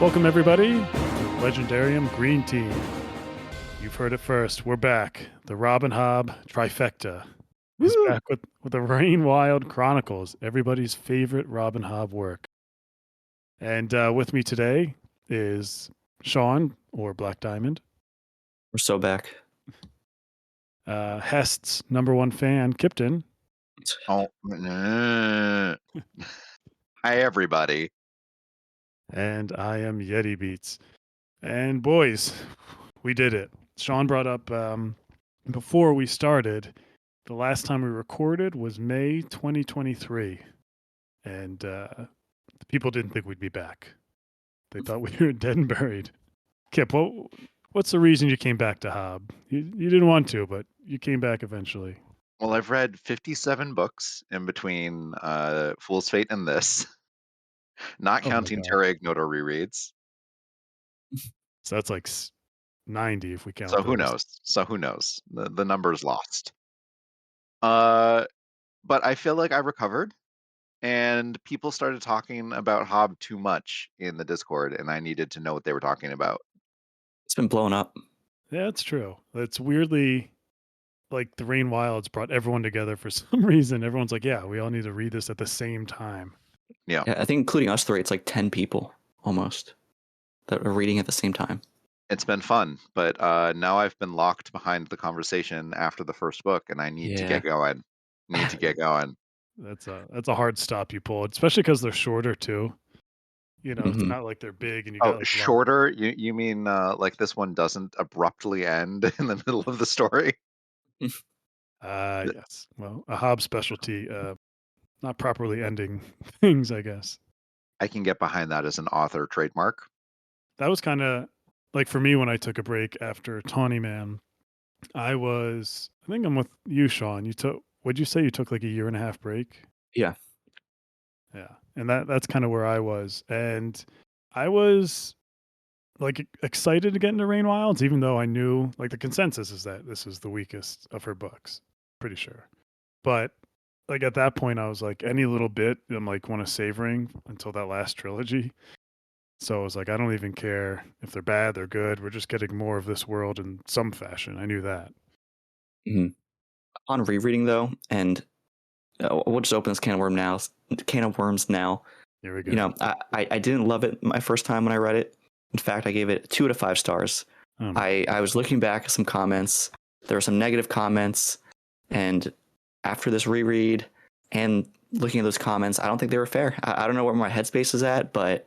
Welcome, everybody, to Legendarium Green Team. You've heard it first. We're back. The Robin Hobb trifecta is Woo! back with the Rain Wild Chronicles, everybody's favorite Robin Hobb work. And with me today is Sean, or Black Diamond, We're so back. Hest's #1 fan, Kyptan, Oh, hi everybody. and I am Yetti Beats. And boys, we did it. Sean brought up before we started, the last time we recorded was May 2023. And people didn't think we'd be back. They thought we were dead and buried. Kip, what's the reason you came back to Hobb? You didn't want to, but you came back eventually. Well, I've read 57 books in between Fool's Fate and this, not Oh my counting God. Terra Ignota rereads. So that's like 90 if we count So who those. knows? Who knows? The number's lost. But I feel like I recovered, and people started talking about Hobb too much in the Discord, and I needed to know what they were talking about. It's been blown up. Yeah, that's true. It's weirdly like the Rain Wilds brought everyone together for some reason. Everyone's like, yeah, we all need to read this at the same time. Yeah. I think including us three, it's like 10 people almost that are reading at the same time. It's been fun, but now I've been locked behind the conversation after the first book, and I need to get going. That's a hard stop you pulled, especially because they're shorter too. You know, it's Mhm. not like they're big and you Oh, got like shorter? You mean like this one doesn't abruptly end in the middle of the story? yes. Well, a Hobb specialty, not properly ending things, I guess. I can get behind that as an author trademark. That was kind of like for me when I took a break after Tawny Man. I think I'm with you, Sean. What'd you say? You took like a 1.5 year break? Yeah. Yeah. And that's kind of where I was. And I was like excited to get into Rain Wilds, even though I knew like the consensus is that this is the weakest of her books. Pretty sure. But like at that point I was like, any little bit I'm like want to savoring until that last trilogy. So I was like, I don't even care if they're bad, they're good. We're just getting more of this world in some fashion. I knew that. Mhm. On rereading though, and we'll just open this can of worms now. Here we go. You know, I didn't love it my first time when I read it. In fact, I gave it 2 out of 5 stars. I was looking back at some comments. There were some negative comments, and after this reread and looking at those comments, I don't think they were fair. I don't know where my headspace is at, but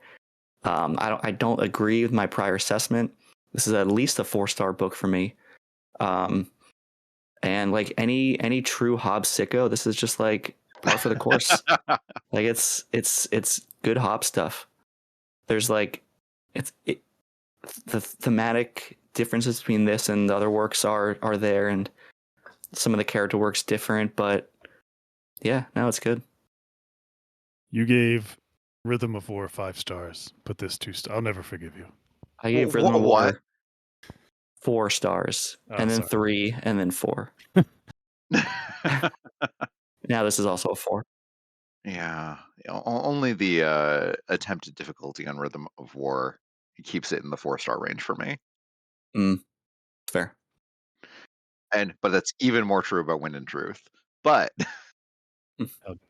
I don't agree with my prior assessment. This is at least a 4-star book for me. And like any true Hobb sicko, this is just like par for the course. Like it's good Hobb stuff. There's like the thematic differences between this and the other works are there, and some of the character work's different, but yeah, no, it's good. You gave Rhythm of War 5 stars, but this 2 stars. I'll never forgive you. I gave Rhythm of War 4 stars, and then 3, and then 4. Now this is also a 4. Yeah, only the attempted difficulty on Rhythm of War keeps it in the 4-star range for me. Fair. But that's even more true about Wind and Truth. But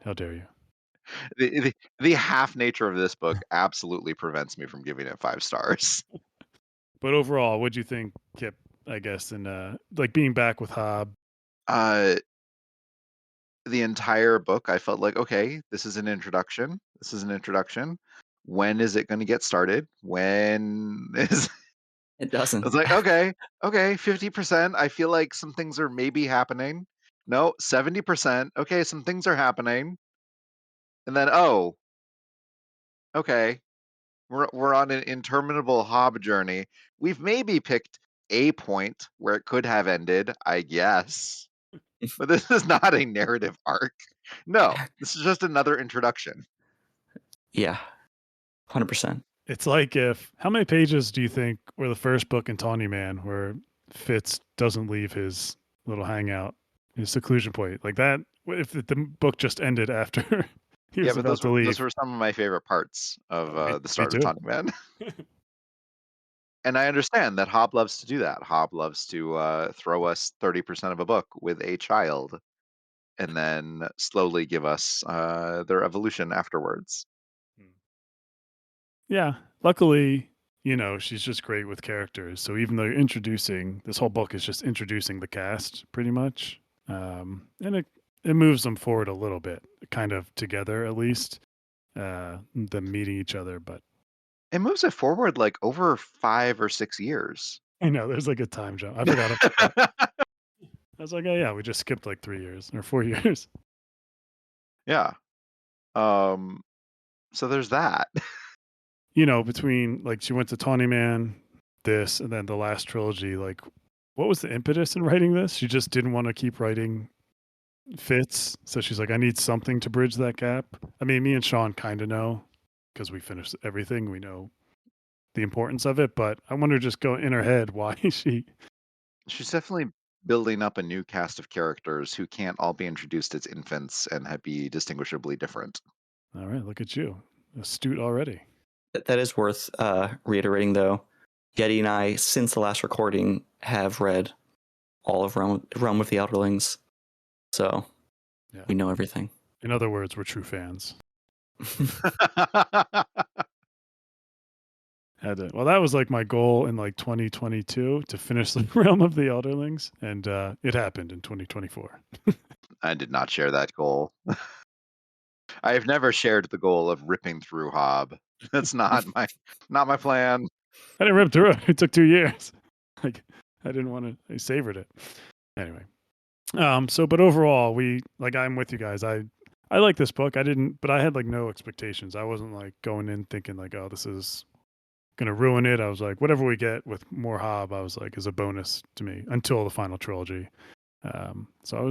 How dare you? The half nature of this book absolutely prevents me from giving it 5 stars. But overall, what'd you think, Kip, I guess, and like being back with Hobb? The entire book, I felt like, okay, this is an introduction. When is it going to get started? When is It doesn't. I was like, okay, 50%. I feel like some things are maybe happening. No, 70%. Okay, some things are happening. And then, oh, okay, we're on an interminable Hobb journey. We've maybe picked a point where it could have ended, I guess. But this is not a narrative arc. No, this is just another introduction. Yeah, 100%. It's like how many pages do you think were the first book in Tawny Man where Fitz doesn't leave his little hangout, his seclusion point? Like that, if the book just ended after he was about to leave. Those were some of my favorite parts of the start of Tawny Man. And I understand that Hobb loves to do that. Hobb loves to throw us 30% of a book with a child and then slowly give us their evolution afterwards. Yeah. Luckily, she's just great with characters. So even though you're introducing this whole book is just introducing the cast pretty much. And it moves them forward a little bit, kind of together at least. Them meeting each other, but It moves it forward like over 5 or 6 years. I know there's like a time jump. I forgot about that. I was like, oh yeah, we just skipped like 3 years or 4 years. Yeah. So there's that. Between like she went to Tawny Man, this, and then the last trilogy, like what was the impetus in writing this? She just didn't want to keep writing Fitz. So she's like, I need something to bridge that gap. I mean, me and Sean kind of know because we finished everything. We know the importance of it, but I wonder just go in her head why She's definitely building up a new cast of characters who can't all be introduced as infants and be distinguishably different. All right, look at you. Astute already. That is worth reiterating, though. Yetti and I, since the last recording, have read all of Realm with the Elderlings. So we know everything. In other words, we're true fans. Well, that was like my goal in like 2022 to finish the Realm of the Elderlings, and it happened in 2024. I did not share that goal. I have never shared the goal of ripping through Hobb. That's not my plan. I didn't rip through it. It took 2 years. Like I didn't want to. I savored it. Anyway, but overall, I'm with you guys. I like this book. But I had like no expectations. I wasn't like going in thinking like, oh, this is gonna ruin it. I was like, whatever we get with more Hobb, I was like, is a bonus to me until the final trilogy. So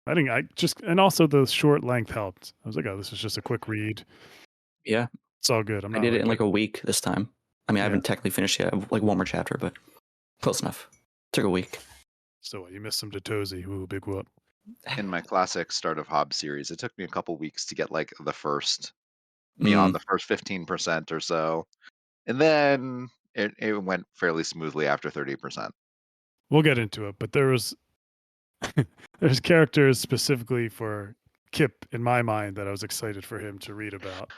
and also the short length helped. I was like, oh, this is just a quick read. Yeah, it's all good. I did it in like a week this time. I mean, I haven't technically finished yet. I have like one more chapter, but close enough. Took a week. So what, you missed some Datozy. Ooh, big whoop. In my classic Start of Hobb series, it took me a couple weeks to get like the first beyond the first 15% or so. And then it went fairly smoothly after 30%. We'll get into it, but there's characters specifically for Kip in my mind that I was excited for him to read about.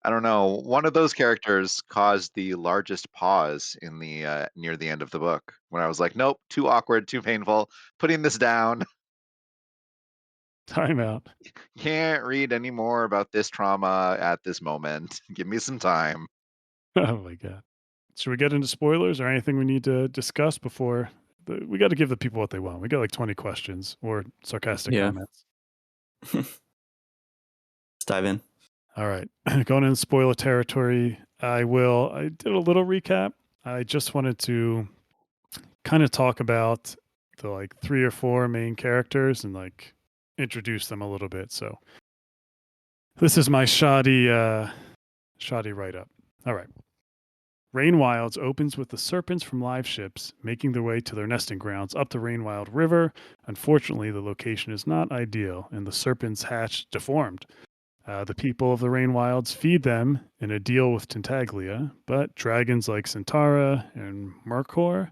I don't know. One of those characters caused the largest pause in the near the end of the book when I was like, nope, too awkward, too painful, putting this down. Time out. Can't read any more about this trauma at this moment. Give me some time. Oh my God. Should we get into spoilers or anything we need to discuss before? We got to give the people what they want. We got like 20 questions or sarcastic comments. Let's dive in. All right. Going in spoiler territory, I did a little recap. I just wanted to kind of talk about the like 3 or 4 main characters and like introduce them a little bit. So this is my shoddy write-up. All right. Rain Wilds opens with the serpents from live ships making their way to their nesting grounds up the Rain Wild River. Unfortunately, the location is not ideal, and the serpents hatch deformed. The people of the Rain Wilds feed them in a deal with Tintaglia, but dragons like Centaura and Mercor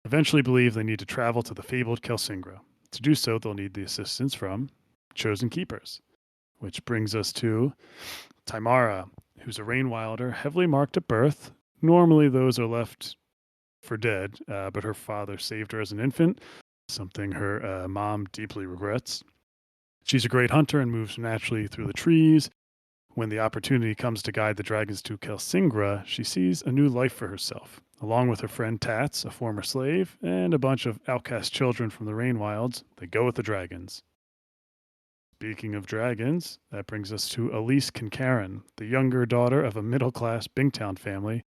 eventually believe they need to travel to the fabled Kelsingra. To do so, they'll need the assistance from Chosen Keepers, which brings us to Tymara, who's a Rain Wilder heavily marked at birth. Normally, those are left for dead, but her father saved her as an infant, something her mom deeply regrets. She's a great hunter and moves naturally through the trees. When the opportunity comes to guide the dragons to Kelsingra, she sees a new life for herself. Along with her friend Tats, a former slave, and a bunch of outcast children from the Rain Wilds, they go with the dragons. Speaking of dragons, that brings us to Elise Kincairn, the younger daughter of a middle-class Bingtown family.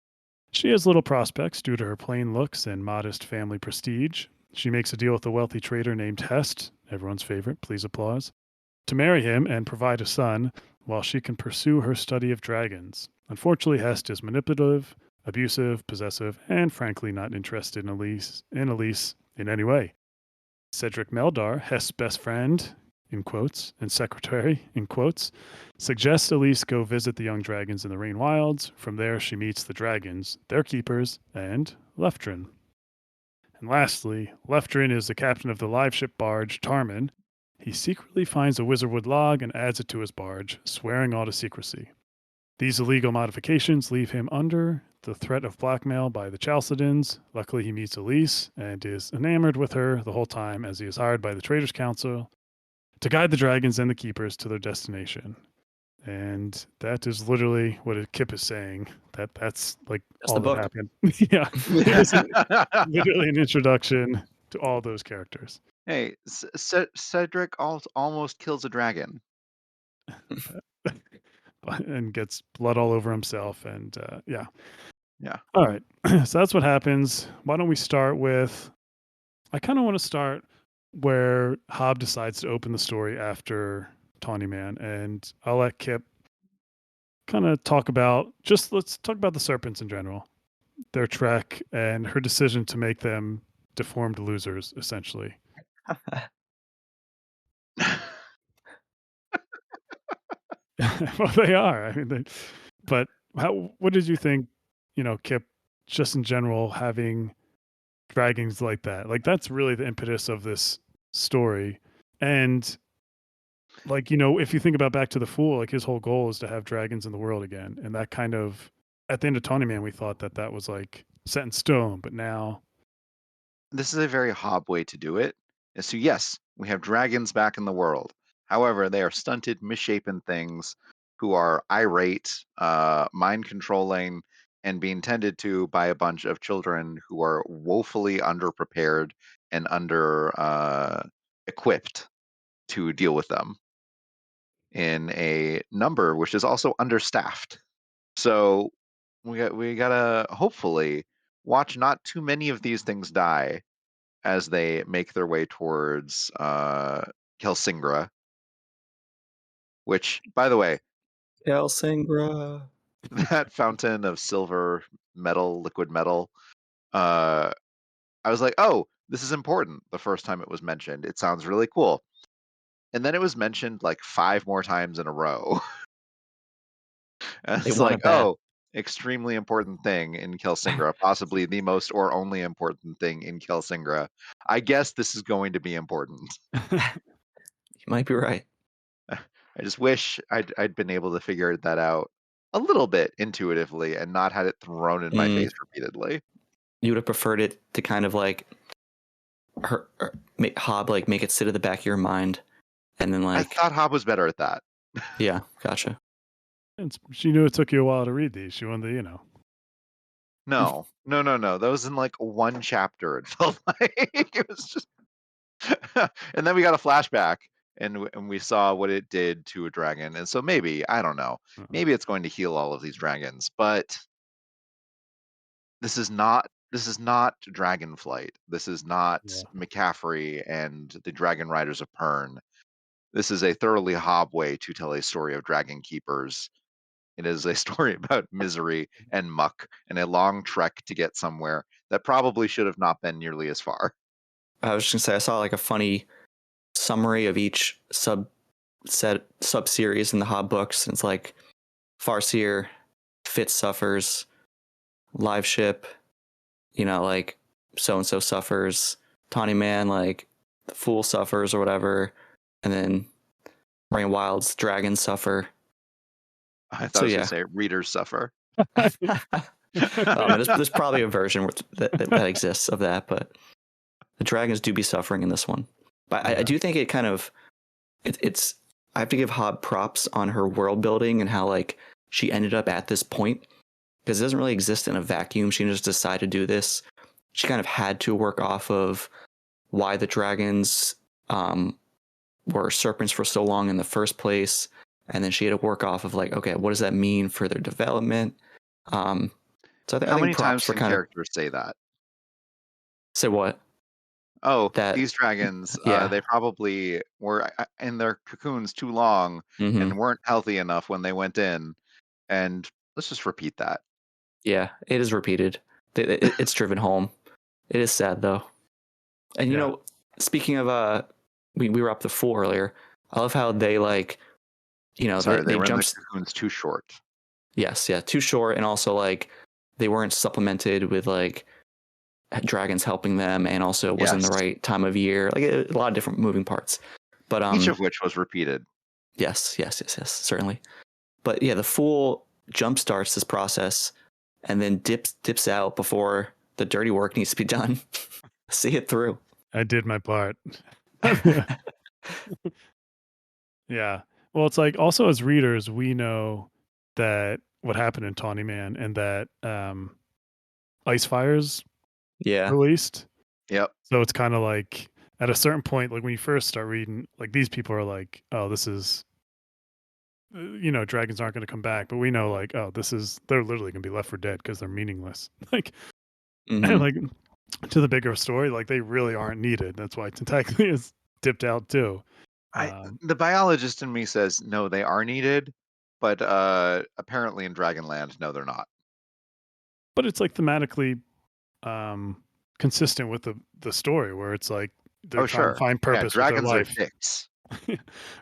She has little prospects due to her plain looks and modest family prestige. She makes a deal with a wealthy trader named Hest, everyone's favorite, please applause, to marry him and provide a son, while she can pursue her study of dragons. Unfortunately, Hest is manipulative, abusive, possessive, and frankly not interested in Elise in any way. Cedric Meldar, Hest's best friend, in quotes, and secretary, in quotes, suggests Elise go visit the young dragons in the Rain Wilds. From there, she meets the dragons, their keepers, and Leftrin. And lastly, Leftrin is the captain of the live ship barge, Tarman. He secretly finds a Wizardwood log and adds it to his barge, swearing all to secrecy. These illegal modifications leave him under the threat of blackmail by the Chalcedons. Luckily, he meets Elise and is enamored with her the whole time, as he is hired by the Traitors' Council to guide the dragons and the keepers to their destination. And that is literally what Kip is saying. That's like That's all the that book. happened. Yeah, it's literally an introduction to all those characters. Hey, Cedric almost kills a dragon. And gets blood all over himself. And yeah. All right. So that's what happens. Why don't we start with, I kind of want to start where Hobb decides to open the story after Tawny Man. And I'll let Kip kind of talk about, let's talk about the serpents in general, their trek, and her decision to make them deformed losers, essentially. Well, they are. I mean, but what did you think, Kip, just in general, having dragons like that? Like, that's really the impetus of this story. And, like, if you think about Back to the Fool, like, his whole goal is to have dragons in the world again. And that kind of, at the end of Tawny Man, we thought that was, like, set in stone. But now... This is a very Hobb way to do it. So, yes, we have dragons back in the world. However, they are stunted, misshapen things who are irate, mind controlling, and being tended to by a bunch of children who are woefully underprepared and under equipped to deal with them in a number which is also understaffed. So we gotta hopefully watch not too many of these things die as they make their way towards Kelsingra, which, by the way, Kelsingra, that fountain of silver metal, liquid metal, I was like, oh, this is important the first time it was mentioned. It sounds really cool. And then it was mentioned like 5 more times in a row. It's like, oh, extremely important thing in Kelsingra, possibly the most or only important thing in Kelsingra. I guess this is going to be important. You might be right. I just wish I'd been able to figure that out a little bit intuitively and not had it thrown in my face repeatedly. You would have preferred it to kind of like Hobb like make it sit at the back of your mind, and then like... I thought Hobb was better at that. Yeah, gotcha. She knew it took you a while to read these. She wanted to, No. That was in like 1 chapter. It felt like it was just... And then we got a flashback and we saw what it did to a dragon. And so maybe, I don't know, maybe it's going to heal all of these dragons, but this is not Dragonflight. This is not McCaffrey and the Dragon Riders of Pern. This is a thoroughly Hobb way to tell a story of dragon keepers. It is a story about misery and muck and a long trek to get somewhere that probably should have not been nearly as far. I was just gonna say, I saw like a funny summary of each sub-series in the Hobb books. And it's like Farseer, Fitz suffers, Live Ship, like so-and-so suffers, Tawny Man, like the Fool suffers or whatever, and then Rain Wild's dragons suffer. I thought I was going to say readers suffer. There's probably a version that exists of that, but the dragons do be suffering in this one. But I do think it kind of, it's I have to give Hobb props on her world building and how like she ended up at this point, because it doesn't really exist in a vacuum. She didn't just decide to do this. She kind of had to work off of why the dragons were serpents for so long in the first place. And then she had to work off of like, okay, what does that mean for their development? So I think how many props times can characters say that? Say what? Oh, these dragons, they probably were in their cocoons too long and weren't healthy enough when they went in. And let's just repeat that. Yeah, it is repeated. It's driven home. It is sad though. And speaking of, we were up to 4 earlier. I love how they like, Sorry, they they were in the jumped. cocoons too short. Yes, yeah, too short, and also like they weren't supplemented with like dragons helping them, and also it wasn't the Yes. right time of year. Like a lot of different moving parts. But Each of which was repeated. yes, certainly. But yeah, the fool jump starts this process and then dips out before the dirty work needs to be done. See it through. I did my part. Yeah. Well, it's like also as readers, we know that what happened in Tawny Man and that Ice Fire's Yeah. released. Yep. So it's kind of like at a certain point, like when you first start reading, like these people are like, oh, this is, dragons aren't going to come back. But we know like, oh, they're literally going to be left for dead because they're meaningless. Like, like to the bigger story, like they really aren't needed. That's why Tentacly is dipped out too. The biologist in me says no, they are needed, but apparently in Dragonland, no, they're not. But it's like thematically consistent with the story, where it's like they're trying to find purpose with their dragons life. are dicks.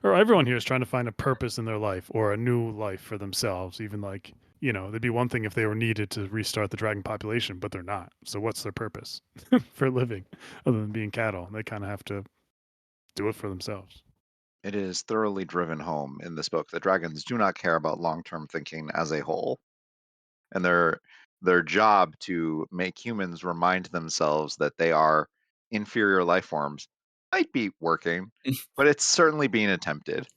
Or everyone here is trying to find a purpose in their life or a new life for themselves. Even like, it'd be one thing if they were needed to restart the dragon population, but they're not. So what's their purpose for living other than being cattle? They kind of have to do it for themselves. It is thoroughly driven home in this book that dragons do not care about long-term thinking as a whole. And their job to make humans remind themselves that they are inferior life forms might be working, but it's certainly being attempted.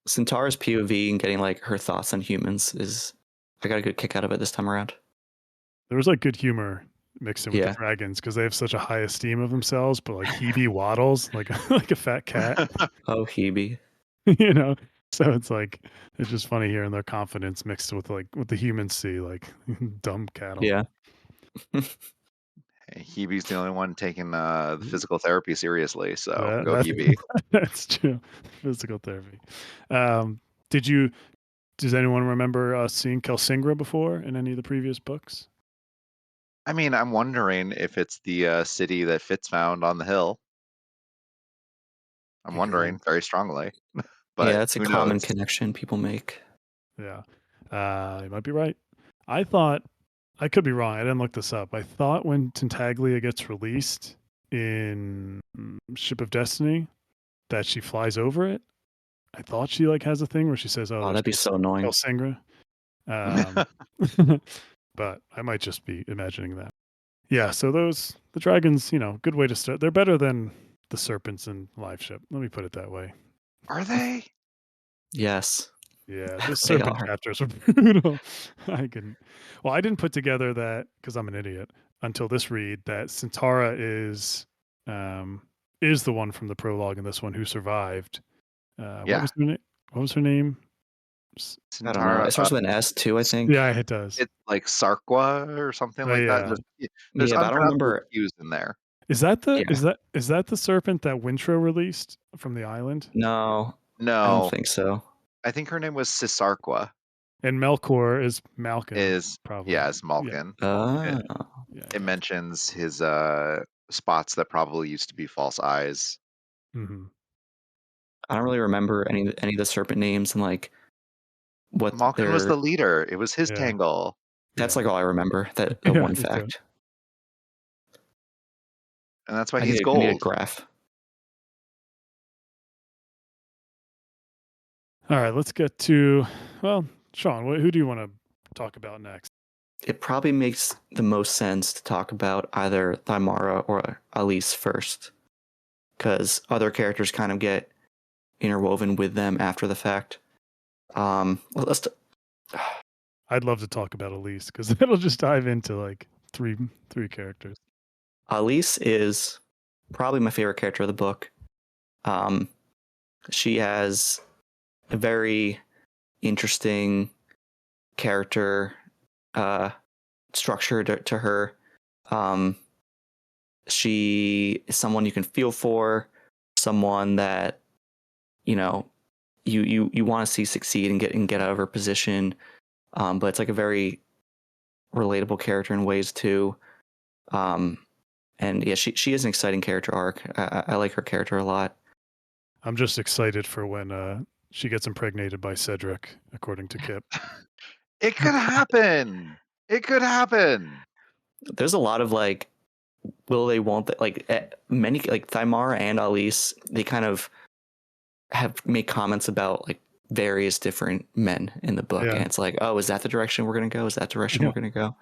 Centaur's POV and getting like her thoughts on humans I got a good kick out of it this time around. There was like good humor mixed in with the dragons because they have such a high esteem of themselves, but like Hebe waddles like like a fat cat. Oh, Hebe. So it's like it's just funny hearing their confidence mixed with like what the humans see, like dumb cattle. Yeah. Hebe's the only one taking the physical therapy seriously, so go that's, Hebe. That's true. Physical therapy. Does anyone remember seeing Kelsingra before in any of the previous books? I mean, I'm wondering if it's the city that Fitz found on the hill. I'm wondering very strongly. But yeah, it's a who common knows? connection people make. Yeah. You might be right. I thought, I could be wrong. I didn't look this up. I thought when Tintaglia gets released in Ship of Destiny that she flies over it. I thought she like has a thing where she says, "Oh, that'd be so annoying." Kelsingra. But I might just be imagining that. Yeah. So the dragons, good way to start. They're better than the serpents in Live Ship. Let me put it that way. Are they? Yes. Yeah, the serpent chapters are brutal. I didn't put together that because I'm an idiot until this read that Centaura is the one from the prologue in this one who survived. What was her name? What was her name? I don't know. It starts with an S too, I think. Yeah, it does. It's like Sarqua or something like that. There's I don't remember cues in there. Is that the serpent that Wintro released from the island? No, I don't think so. I think her name was Sisarqua. And Melkor is Malkin. Probably. It's Malkin. Yeah. It mentions his spots that probably used to be false eyes. Mm-hmm. I don't really remember any of the serpent names and like what Malkin was the leader. It was his tangle. That's like all I remember. That one fact. And that's why he's gold. I need a graph. All right, let's get to, Sean, who do you want to talk about next? It probably makes the most sense to talk about either Thymara or Elise first, because other characters kind of get interwoven with them after the fact. I'd love to talk about Elise because that'll just dive into like three characters. Elise is probably my favorite character of the book. She has a very interesting character structure to her. She is someone you can feel for, someone that you want to see succeed and get out of her position. But it's like a very relatable character in ways too. And yeah, she is an exciting character arc. I like her character a lot. I'm just excited for when she gets impregnated by Cedric, according to Kip. It could happen. It could happen. There's a lot of like, will they, won't they? Like many, like Thymara and Elise, they kind of have made comments about like various different men in the book, and it's like, oh, is that the direction we're gonna go? Is that direction we're gonna go?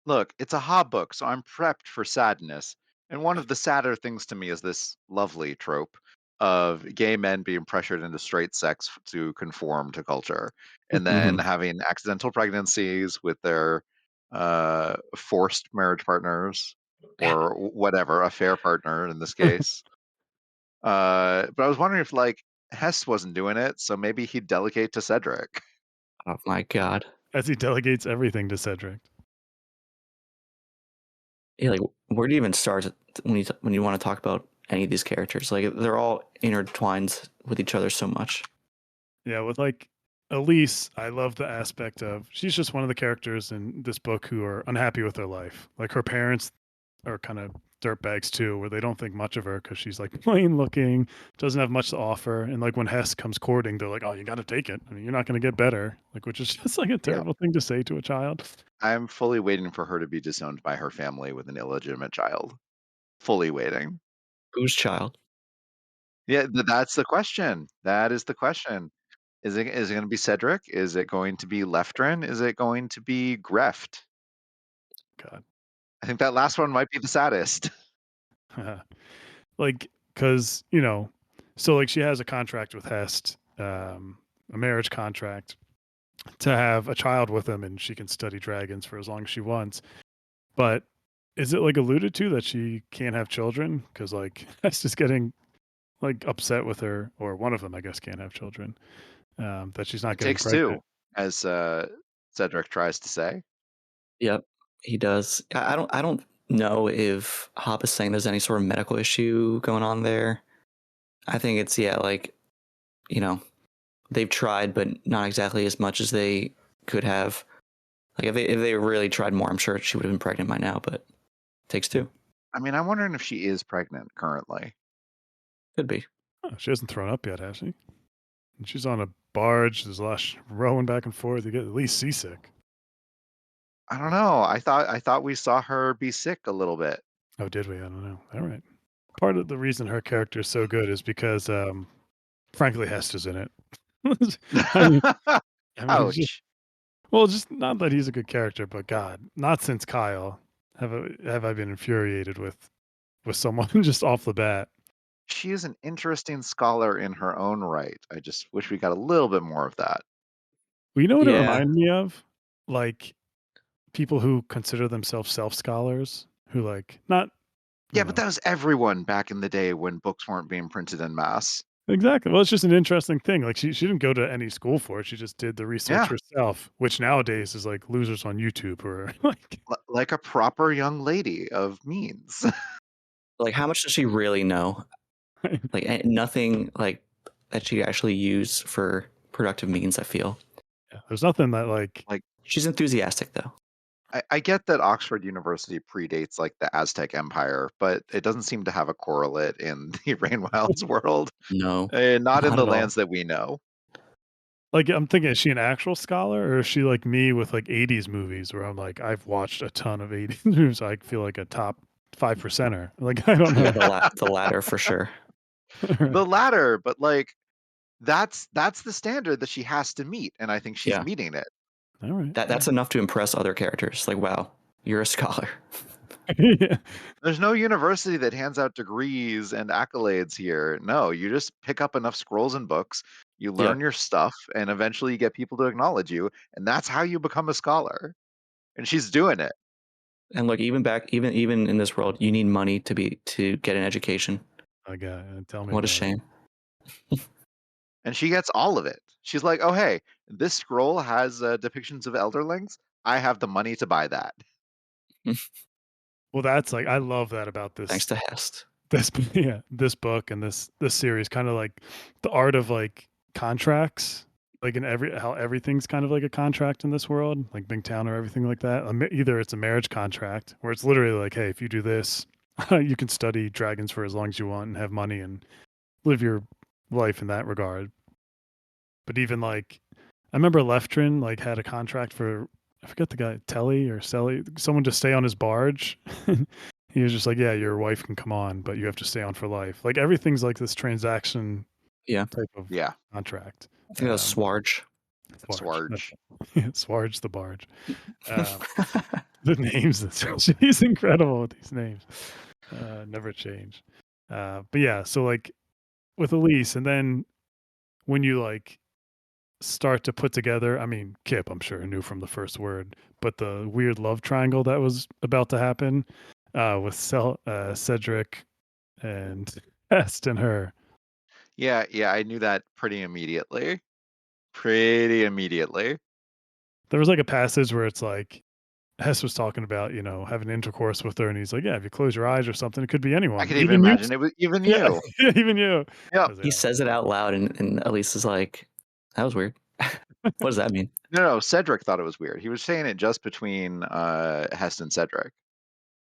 Look, it's a Hobb book, so I'm prepped for sadness. And one of the sadder things to me is this lovely trope of gay men being pressured into straight sex to conform to culture, and then having accidental pregnancies with their forced marriage partners or whatever, affair partner in this case. But I was wondering if like Hest wasn't doing it, so maybe he'd delegate to Cedric. Oh my god. As he delegates everything to Cedric. Yeah, like where do you even start when you want to talk about any of these characters? Like they're all intertwined with each other so much. Yeah, with like Elise, I love the aspect of she's just one of the characters in this book who are unhappy with their life. Like her parents are kind of dirtbags too, where they don't think much of her because she's like plain looking, doesn't have much to offer. And like when Hest comes courting, they're like, "Oh, you got to take it. I mean, you're not going to get better." Like, which is just like a terrible thing to say to a child. I'm fully waiting for her to be disowned by her family with an illegitimate child. Fully waiting. Whose child? Yeah, that's the question. That is the question. Is it going to be Cedric? Is it going to be Leftrin? Is it going to be Greft? God. I think that last one might be the saddest. Like, because, so like she has a contract with Hest, a marriage contract to have a child with him, and she can study dragons for as long as she wants. But is it like alluded to that she can't have children? Because like Hest is getting like upset with her, or one of them, I guess, can't have children. That she's not It getting takes pregnant. two, as Cedric tries to say. Yep, he does. I don't know if Hobb is saying there's any sort of medical issue going on there. I think it's like, they've tried, but not exactly as much as they could have. Like if they really tried more, I'm sure she would have been pregnant by now. But it takes two. I mean, I'm wondering if she is pregnant currently. Could be. Oh, she hasn't thrown up yet, has she? And she's on a barge. There's a lot of rowing back and forth. You get at least seasick. I don't know. I thought we saw her be sick a little bit. Oh, did we? I don't know. All right. Part of the reason her character is so good is because, frankly, Hest is in it. I mean, Ouch. Just not that he's a good character, but God, not since Kyle have I been infuriated with someone just off the bat. She is an interesting scholar in her own right. I just wish we got a little bit more of that. Well, you know what it reminded me of? Like people who consider themselves self-scholars, who like not. Yeah, but that was everyone back in the day when books weren't being printed en masse. Exactly. Well, it's just an interesting thing. Like she didn't go to any school for it. She just did the research herself, which nowadays is like losers on YouTube or like a proper young lady of means. Like how much does she really know? Like nothing like that she actually use for productive means, I feel. Yeah, there's nothing that like she's enthusiastic though. I get that Oxford University predates like the Aztec Empire, but it doesn't seem to have a correlate in the Rain Wild's world. No, not in the lands that we know. Like I'm thinking, is she an actual scholar, or is she like me with like 80s movies where I'm like, I've watched a ton of 80s movies, so I feel like a top 5%er. Like I don't know. The latter for sure. The latter, but like that's the standard that she has to meet, and I think she's meeting it. All right. That's enough to impress other characters. Like, wow, you're a scholar. Yeah. There's no university that hands out degrees and accolades here. No, you just pick up enough scrolls and books, you learn your stuff, and eventually you get people to acknowledge you, and that's how you become a scholar. And she's doing it. And look, even in this world, you need money to get an education. Oh God, tell me. What a shame. And she gets all of it. She's like, "Oh hey, this scroll has depictions of Elderlings. I have the money to buy that." Well, that's like I love that about this. Thanks to Hest. This book and this series, kind of like the art of like contracts, like in how everything's kind of like a contract in this world, like Bingtown or everything like that. Either it's a marriage contract where it's literally like, hey, if you do this, you can study dragons for as long as you want and have money and live your life in that regard. But even like, I remember Leftrin like had a contract for, I forget the guy, Telly or Selly, someone to stay on his barge. He was just like, yeah, your wife can come on, but you have to stay on for life. Like everything's like this transaction Yeah. type of Yeah. contract. I think that was Swarge. Swarge. Swarge. Swarge the barge. The names, he's incredible with these names. Never change. But yeah, so like with Elise, and then when you like start to put together, I mean, Kip, I'm sure knew from the first word, but the weird love triangle that was about to happen with Cedric and Hest and her. Yeah, I knew that pretty immediately. Pretty immediately. There was like a passage where it's like Hess was talking about, having intercourse with her, and he's like, "Yeah, if you close your eyes or something, it could be I anyone, could even even you." imagine it was even Yeah, you. yeah, even you. I Yep. was like, He "Oh." says it out loud, and Elise is like, "That was weird. What does that mean?" No, Cedric thought it was weird. He was saying it just between Hest and Cedric.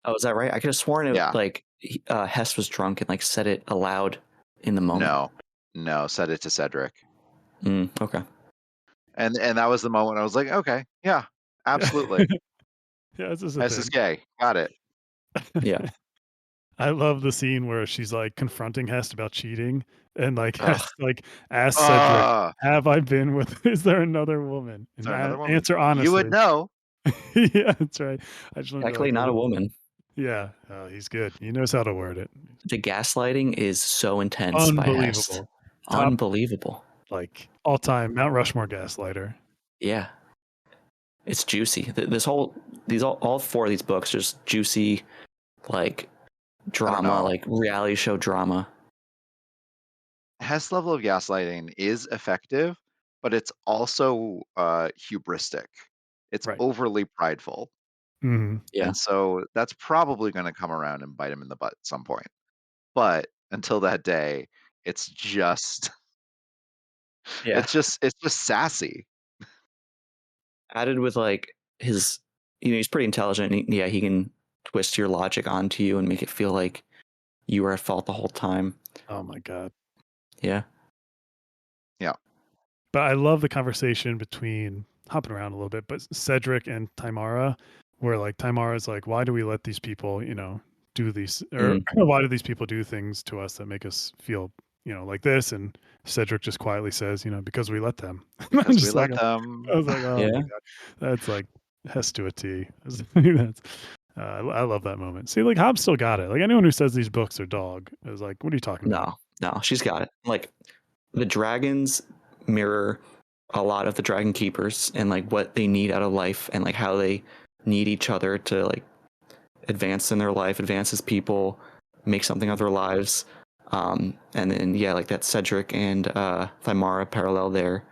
Oh, is that right? I could have sworn it Yeah. like Hest was drunk and like said it aloud in the moment. No, said it to Cedric. Okay. And that was the moment I was like, okay, yeah, absolutely. Yeah, this is a Hest is thing. gay. Got it. Yeah. I love the scene where she's like confronting Hest about cheating, and like Ugh. Hest like asks Cedric, Is "Have I been with? Is there another woman?" And there another woman? answer You would honestly. know. Yeah, that's right. I just wanted to Actually, like, not a woman. yeah, he's good. He knows how to word it. The gaslighting is so intense by Hest. Unbelievable. Top, Unbelievable. like all time Mount Rushmore gaslighter. Yeah. It's juicy. All four of these books are just juicy, like drama, know. like reality show drama. Hest's level of gaslighting is effective, but it's also hubristic. It's Right. overly prideful. Mhm. Yeah. And so that's probably going to come around and bite him in the butt at some point. But until that day, it's just Yeah. it's just sassy. Added with like his, he's pretty intelligent. And he can twist your logic onto you and make it feel like you were at fault the whole time. Oh my god. Yeah. Yeah. But I love the conversation between, hopping around a little bit, but Cedric and Timara, where like Timara's like, why do we let these people, do these, or why do these people do things to us that make us feel, like this? And Cedric just quietly says, because we let them. Because we Just like, let them. I was like, oh Yeah. my god, that's like Hess to a T. That's, I love that moment. See, like Hobbs still got it. Like anyone who says these books are dog is like, what are you talking about? No, she's got it. Like the dragons mirror a lot of the dragon keepers and like what they need out of life and like how they need each other to like advance in their life, advance as people, make something of their lives. And then like that Cedric and Thymara parallel there,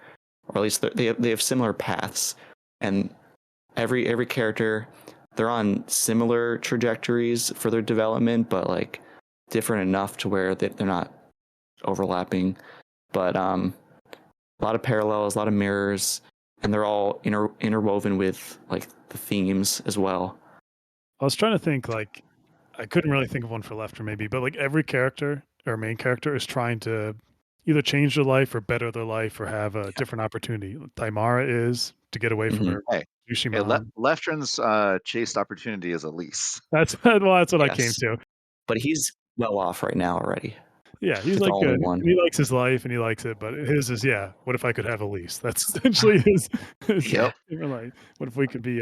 or at least they have similar paths, and every character, they're on similar trajectories for their development, but like different enough to where they're not overlapping. But a lot of parallels, a lot of mirrors, and they're all interwoven with like the themes as well. I was trying to think, like, I couldn't really think of one for Left or maybe, but like every character or main character is trying to either change their life or better their life or have a different opportunity. Timara is to get away from her Hey, douchey mom. Leftrin's chased opportunity is Elise. That's that's what I came Yes. to. But he's well off right now already. Yeah, he's He's the like only good. one. He likes his life and he likes it, but his is what if I could have Elise? That's essentially his Yeah. like, what if we could be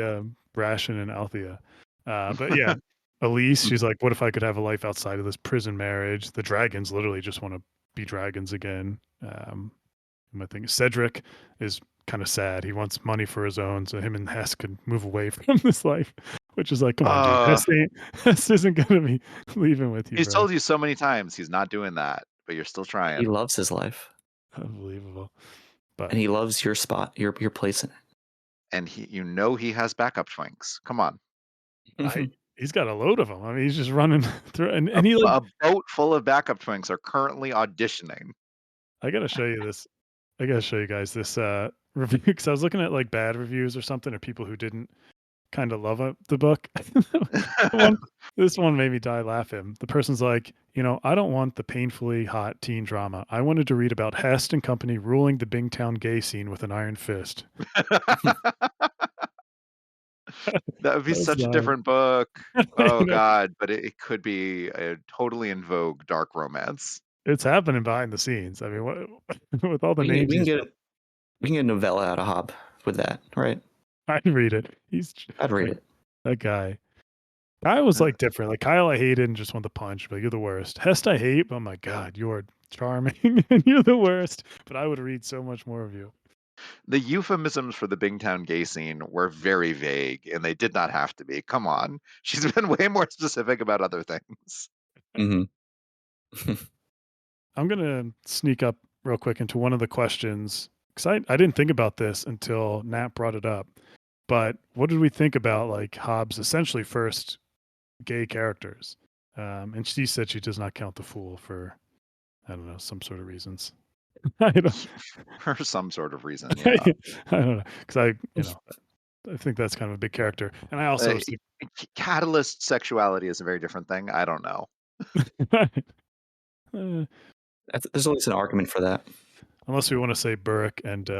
Brashen and Althea? But yeah, Elise, she's like, what if I could have a life outside of this prison marriage? The dragons literally just want to be dragons again. I think Cedric is kind of sad. He wants money for his own, so him and Hess could move away from this life. Which is like, come on, dude. Hess isn't gonna be leaving with you, He's bro. told you so many times he's not doing that, but you're still He trying. loves his life. Unbelievable. But And he loves your spot, your place in it. And he has backup twinks. Come on. he's got a load of them. I mean, he's just running through, and he like, A boat full of backup twinks are currently auditioning. I gotta show you this. I gotta show you guys this review because I was looking at like bad reviews or something, or people who didn't kind of love the book. This one made me die laughing. The person's like, I don't want the painfully hot teen drama. I wanted to read about Hest and company ruling the Bingtown gay scene with an iron fist. That would be That's such a dying. different book. Oh God, but it could be a totally in vogue dark romance. It's happening behind the scenes. I mean, what with all the We names, can get a novella out of Hobb with that, right? I'd read it. I'd read it. That guy. I was like different. Like Kyle, I hated and just wanted to punch, but you're the worst. Hest, I hate, but oh my God, you're charming and you're the worst. But I would read so much more of you. The euphemisms for the Bingtown gay scene were very vague, and they did not have to be. Come on. She's been way more specific about other things. Mm-hmm. I'm going to sneak up real quick into one of the questions because I didn't think about this until Nat brought it up. But what did we think about like Hobbs' essentially first gay characters? And she said she does not count the Fool for, I don't know, some sort of reasons. For some sort of reason, yeah. I don't know because I think that's kind of a big character, and I also catalyst sexuality is a very different thing. I don't know. There's always an argument for that. Unless we want to say Burke and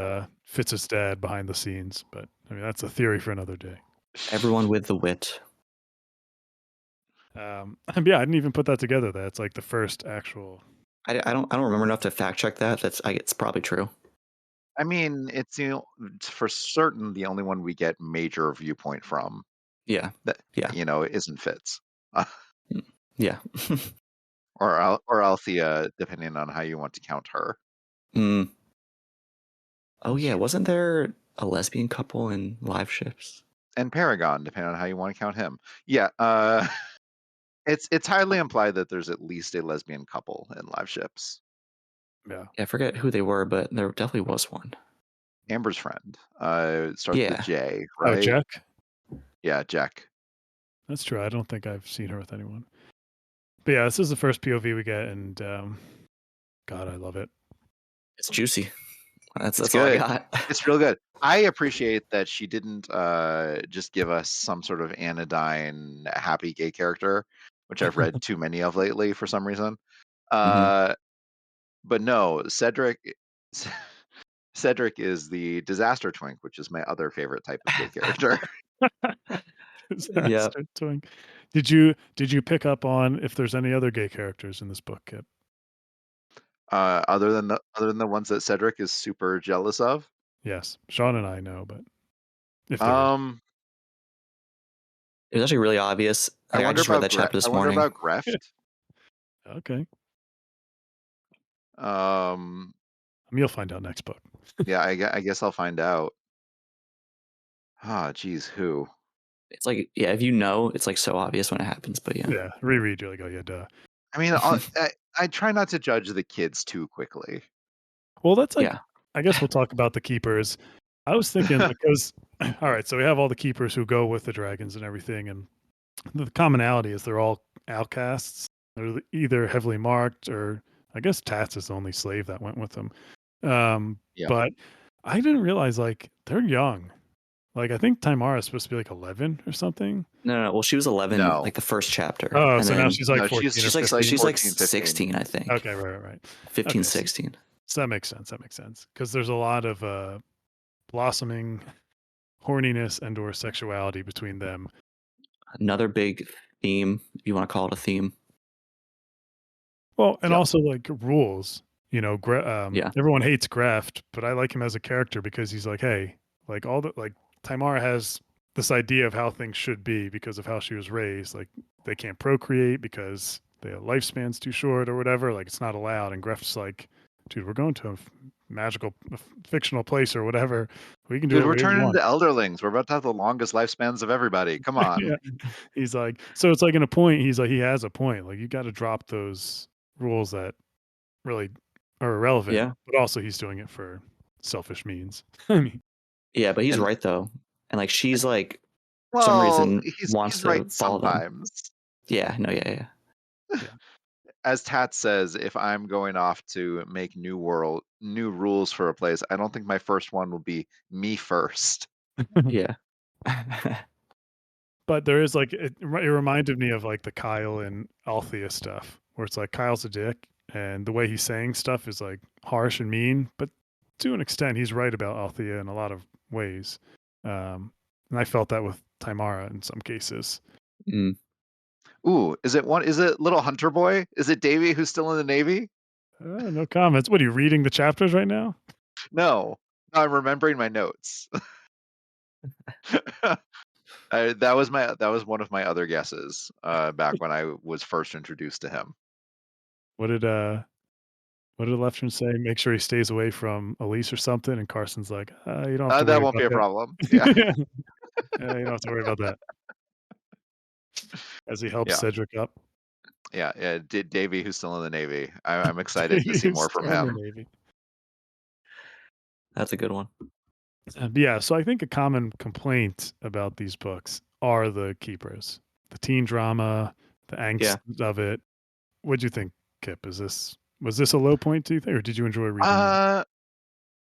Fitz's dad behind the scenes, but I mean that's a theory for another day. Everyone with the wit. Yeah, I didn't even put that together. That's like the first actual. I don't remember enough to fact check that. It's probably true. I mean, it's for certain the only one we get major viewpoint from. Yeah. That isn't Fitz. Yeah. or Althea, depending on how you want to count her. Oh yeah, wasn't there a lesbian couple in Live Ships? And Paragon, depending on how you want to count him. Yeah. It's highly implied that there's at least a lesbian couple in Live Ships. Yeah. I forget who they were, but there definitely was one. Amber's friend. It starts with J, right? Oh, Jack? Yeah, Jack. That's true. I don't think I've seen her with anyone. But yeah, this is the first POV we get, and God, I love it. It's juicy. That's good. all I got. It's real good. I appreciate that she didn't just give us some sort of anodyne happy gay character, which I've read too many of lately for some reason. But no, Cedric is the disaster twink, which is my other favorite type of gay character. Disaster twink. Did you pick up on if there's any other gay characters in this book, Kip? Other than the ones that Cedric is super jealous of? Yes, Sean and I know, but if it was actually really obvious. Like, I just read that chapter this morning. I wonder about Greft. Okay. You'll find out next book. Yeah, I guess I'll find out. Geez, who? It's like, yeah, if you know, it's like so obvious when it happens, but yeah. Yeah, reread, you're like, oh yeah, duh. I mean, I try not to judge the kids too quickly. Well, that's like, I guess we'll talk about the keepers. I was thinking because, all right, so we have all the keepers who go with the dragons and everything, and the commonality is they're all outcasts. They're either heavily marked or I guess Tats is the only slave that went with them. But I didn't realize like they're young. Like I think Tamara is supposed to be like 11 or something. No. Well, she was 11 like the first chapter. Oh, and so now she's like 14. She's like 16, I think. Okay, right. 15, 16. So that makes sense. Because there's a lot of blossoming horniness and or sexuality between them. Another big theme, if you want to call it a theme. Well, and also like rules. Everyone hates Greft, but I like him as a character because he's like, hey, like all the like Tamara has this idea of how things should be because of how she was raised. Like they can't procreate because their lifespan's too short or whatever. Like it's not allowed. And Greft's like, dude, we're going to a magical, fictional place or whatever. We can do. Dude, we're turning into Elderlings. We're about to have the longest lifespans of everybody. Come on. Yeah. He's like, so it's like in a point. He's like, he has a point. Like you got to drop those rules that really are irrelevant. Yeah. But also he's doing it for selfish means. I mean. Yeah, but he's right though. And like she's like for some reason wants to right follow sometimes. Them. Yeah, no, yeah. As Tat says, if I'm going off to make new rules for a place, I don't think my first one will be me first. Yeah. But there is like it reminded me of like the Kyle and Althea stuff, where it's like Kyle's a dick, and the way he's saying stuff is like harsh and mean, but to an extent, he's right about Althea in a lot of ways. And I felt that with Tymara in some cases. Mm. Ooh, is it little Hunter Boy? Is it Davy who's still in the Navy? No comments. What are you reading the chapters right now? No, I'm remembering my notes. That was one of my other guesses back when I was first introduced to him. What did Lefton say? Make sure he stays away from Elise or something. And Carson's like, you don't have to That worry won't about be a that. problem. Yeah. Yeah, you don't have to worry about that. As he helps Cedric up. Yeah. Davy, who's still in the Navy. I'm excited to see more from Still in him. the Navy. That's a good one. Yeah, so I think a common complaint about these books are the keepers, the teen drama, the angst of it. What'd you think, Kip? Was this a low point, do you think, or did you enjoy reading it?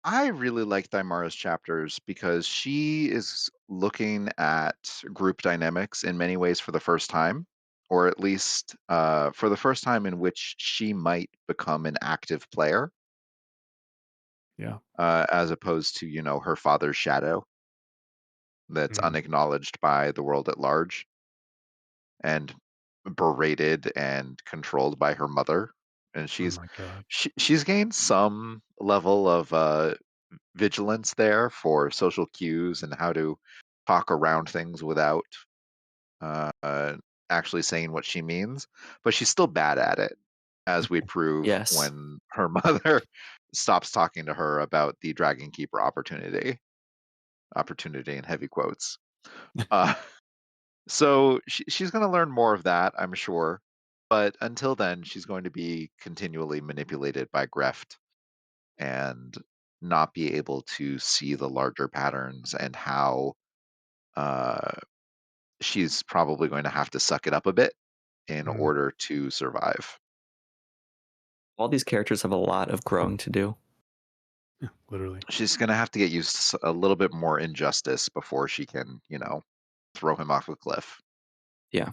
I really like Thymara's chapters because she is looking at group dynamics in many ways for the first time, or at least for the first time in which she might become an active player. Yeah. As opposed to, her father's shadow that's unacknowledged by the world at large and berated and controlled by her mother. And Oh my God. she's gained some level of vigilance there for social cues and how to talk around things without actually saying what she means, but she's still bad at it, as we prove Yes. when her mother stops talking to her about the Dragon Keeper opportunity in heavy quotes. So she's going to learn more of that, I'm sure. But until then, she's going to be continually manipulated by Greft and not be able to see the larger patterns and how she's probably going to have to suck it up a bit in order to survive. All these characters have a lot of growing to do. Yeah, literally. She's going to have to get used to a little bit more injustice before she can, throw him off a cliff. Yeah.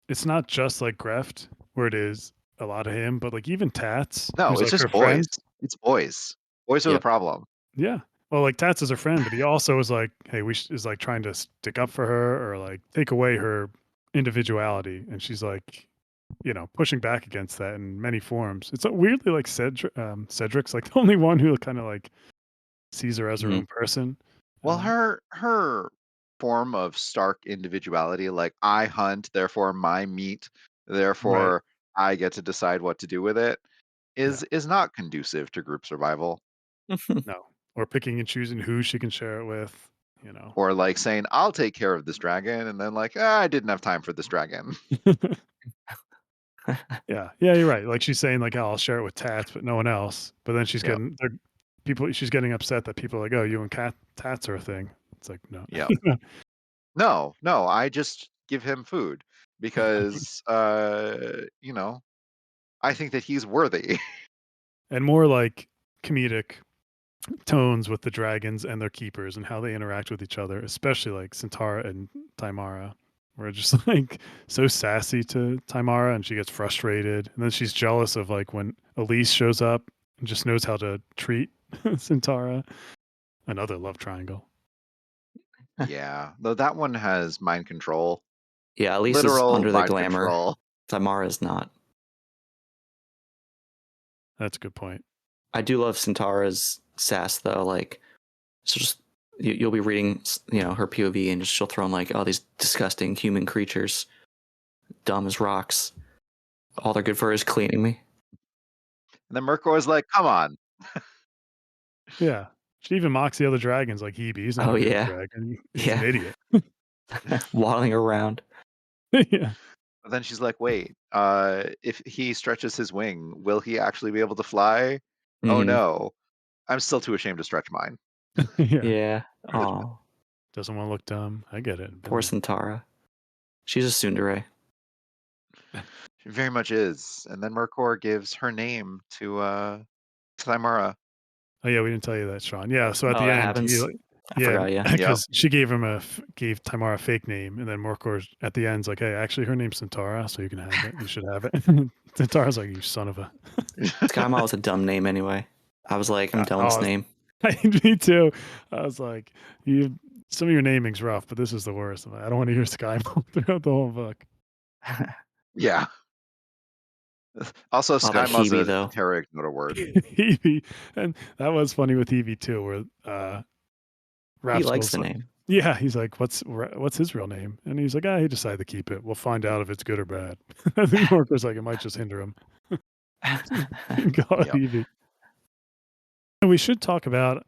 It's not just like Greft, where it is a lot of him, but like even Tats, No, who's it's like just her boys. friend. It's boys. Boys are the problem. Yeah. Well, like Tats is her friend, but he also is like, hey, is like trying to stick up for her or like take away her individuality. And she's like, pushing back against that in many forms. It's weirdly like Cedric's like the only one who kind of like sees her as her own person. Well, her form of stark individuality, like I hunt, therefore my meat, therefore I get to decide what to do with it, is not conducive to group survival. No. Or picking and choosing who she can share it with, Or like saying, I'll take care of this dragon, and then like, I didn't have time for this dragon. Yeah, you're right. Like she's saying, like, oh, I'll share it with Tats, but no one else. But then she's getting she's getting upset that people are like, oh, you and Tats are a thing. It's like, no. Yeah. No, I just give him food because I think that he's worthy. And more like comedic tones with the dragons and their keepers and how they interact with each other, especially like Centaura and Tymara. We're just like so sassy to Tymara and she gets frustrated. And then she's jealous of like when Elise shows up and just knows how to treat Centaura. Another love triangle. Yeah, though that one has mind control. Yeah, Elise is Literal under the mind glamour. control. Tymara is not. That's a good point. I do love Centaura's sass though. Like, so just you'll be reading, her POV, and she'll throw in like, oh, these disgusting human creatures, dumb as rocks. All they're good for is cleaning me. And then Mirko is like, come on. Yeah. She even mocks the other dragons like Hebe. He's not a good dragon. He's an idiot. Waddling around. Yeah. But then she's like, wait, if he stretches his wing, will he actually be able to fly? Oh no. I'm still too ashamed to stretch mine. Yeah. Oh. Doesn't want to look dumb. I get it. Poor Centaura. She's a tsundere. She very much is. And then Mercor gives her name to Thymara. Oh yeah, we didn't tell you that, Sean. Yeah, so at the that end, happens. I forgot. Yeah. because she gave Tamara a fake name, and then Morkor at the end's like, "Hey, actually, her name's Centaura, so you can have it. You should have it." Centaura's like, "You son of a." Skymaw was a dumb name anyway. I was like, I'm done with this name. Me too. I was like, some of your naming's rough, but this is the worst. I don't want to hear Skymaw throughout the whole book. Yeah. Also, Skymaw's Hebe, a though. terror ignore word. Hebe, and that was funny with Hebe too, where He likes Rapscal's the like, name. yeah, he's like, what's his real name? And he's like, he decided to keep it. We'll find out if it's good or bad. I think Morker's like, it might just hinder him. God, Hebe. And we should talk about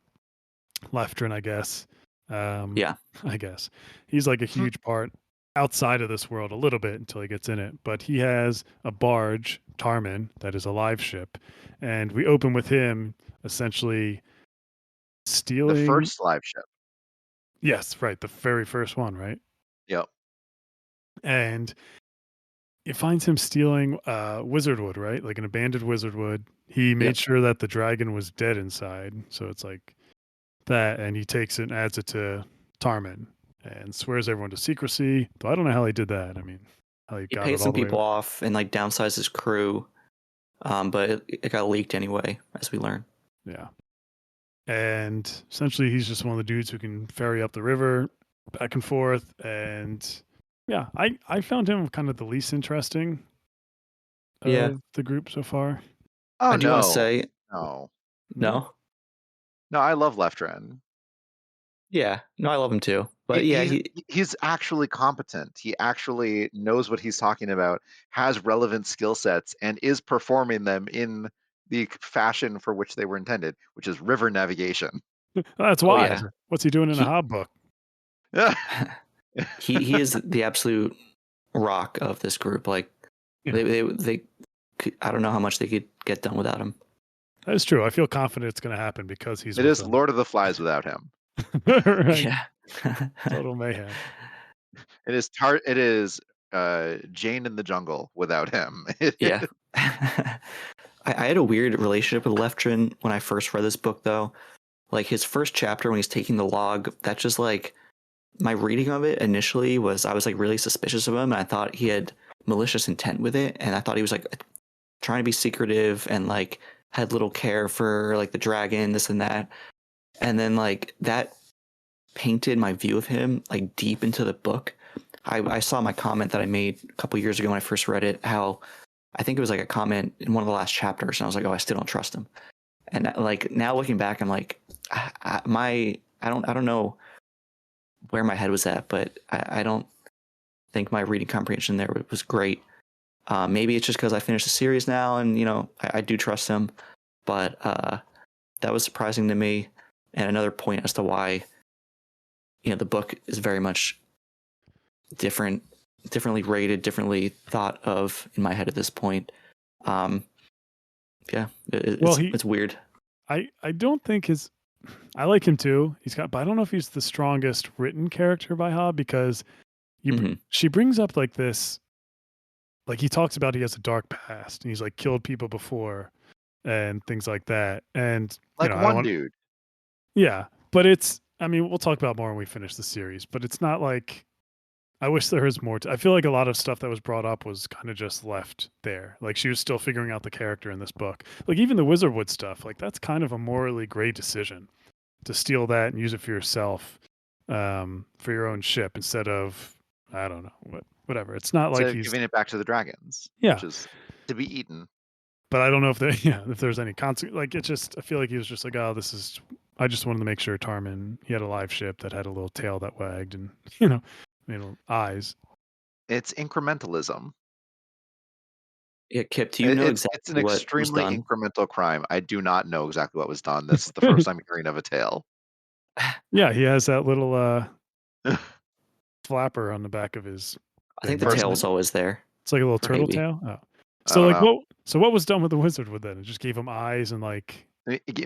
Leftrin, I guess. Yeah. I guess he's like a huge part outside of this world a little bit until he gets in it. But he has a barge, Tarman, that is a live ship, and we open with him essentially stealing the first live ship. Yes, right, the very first one, right? Yep. And it finds him stealing wizard wood, right? Like an abandoned wizard wood. He made sure that the dragon was dead inside, so it's like that, and he takes it and adds it to Tarman and swears everyone to secrecy. Though I don't know how he did that. I mean, how he got paid some people off and like downsized his crew, but it got leaked anyway, as we learn. Yeah. And essentially, he's just one of the dudes who can ferry up the river back and forth. And yeah, I found him kind of the least interesting of the group so far. Oh, I do want to say no. No, I love Leftrin. Yeah, no, I love him too. But he's actually competent. He actually knows what he's talking about, has relevant skill sets, and is performing them in the fashion for which they were intended, which is river navigation. That's why. What's he doing in a Hobb book? he is the absolute rock of this group. Like they I don't know how much they could get done without him. That is true. I feel confident it's going to happen because he's. It is Lord of the Flies without him. Right. Yeah. Total mayhem. It is Jane in the Jungle without him. Yeah. I had a weird relationship with Leftrin when I first read this book, though. Like his first chapter when he's taking the log, that just like my reading of it initially was I was like really suspicious of him, and I thought he had malicious intent with it, and I thought he was like trying to be secretive and like had little care for like the dragon, this and that. And then like that painted my view of him like deep into the book. I saw my comment that I made a couple years ago when I first read it, how I think it was like a comment in one of the last chapters, and I was like, oh, I still don't trust him. And like now looking back, I'm like, I don't know where my head was at, but I don't think my reading comprehension there was great. Maybe it's just because I finished the series now, and you know I do trust him, but that was surprising to me, and another point as to why the book is very much differently rated, differently thought of in my head at this point. It's weird. I don't think I like him too. But I don't know if he's the strongest written character by Hobb, because she brings up like this, like he talks about he has a dark past and he's like killed people before and things like that. And like one dude. Yeah. But we'll talk about more when we finish the series, but it's not like, I wish there was more. I feel like a lot of stuff that was brought up was kind of just left there. Like she was still figuring out the character in this book. Like even the Wizardwood stuff, like that's kind of a morally great decision to steal that and use it for yourself, for your own ship instead of, I don't know, whatever. It's not like he's giving it back to the dragons. Yeah. Which is to be eaten. But I don't know if there's any consequence. Like I feel like he was just like, oh, I just wanted to make sure Tarman, he had a live ship that had a little tail that wagged and, eyes. It's incrementalism. Yeah, Kip, do you know exactly it's an extremely incremental crime. I do not know exactly what was done. This is the first I'm hearing of a tail. Yeah, he has that little flapper on the back of his. I think the tail was always there. It's like a little turtle tail. Oh, so what was done with the Wizardwood then? It just gave him eyes and like.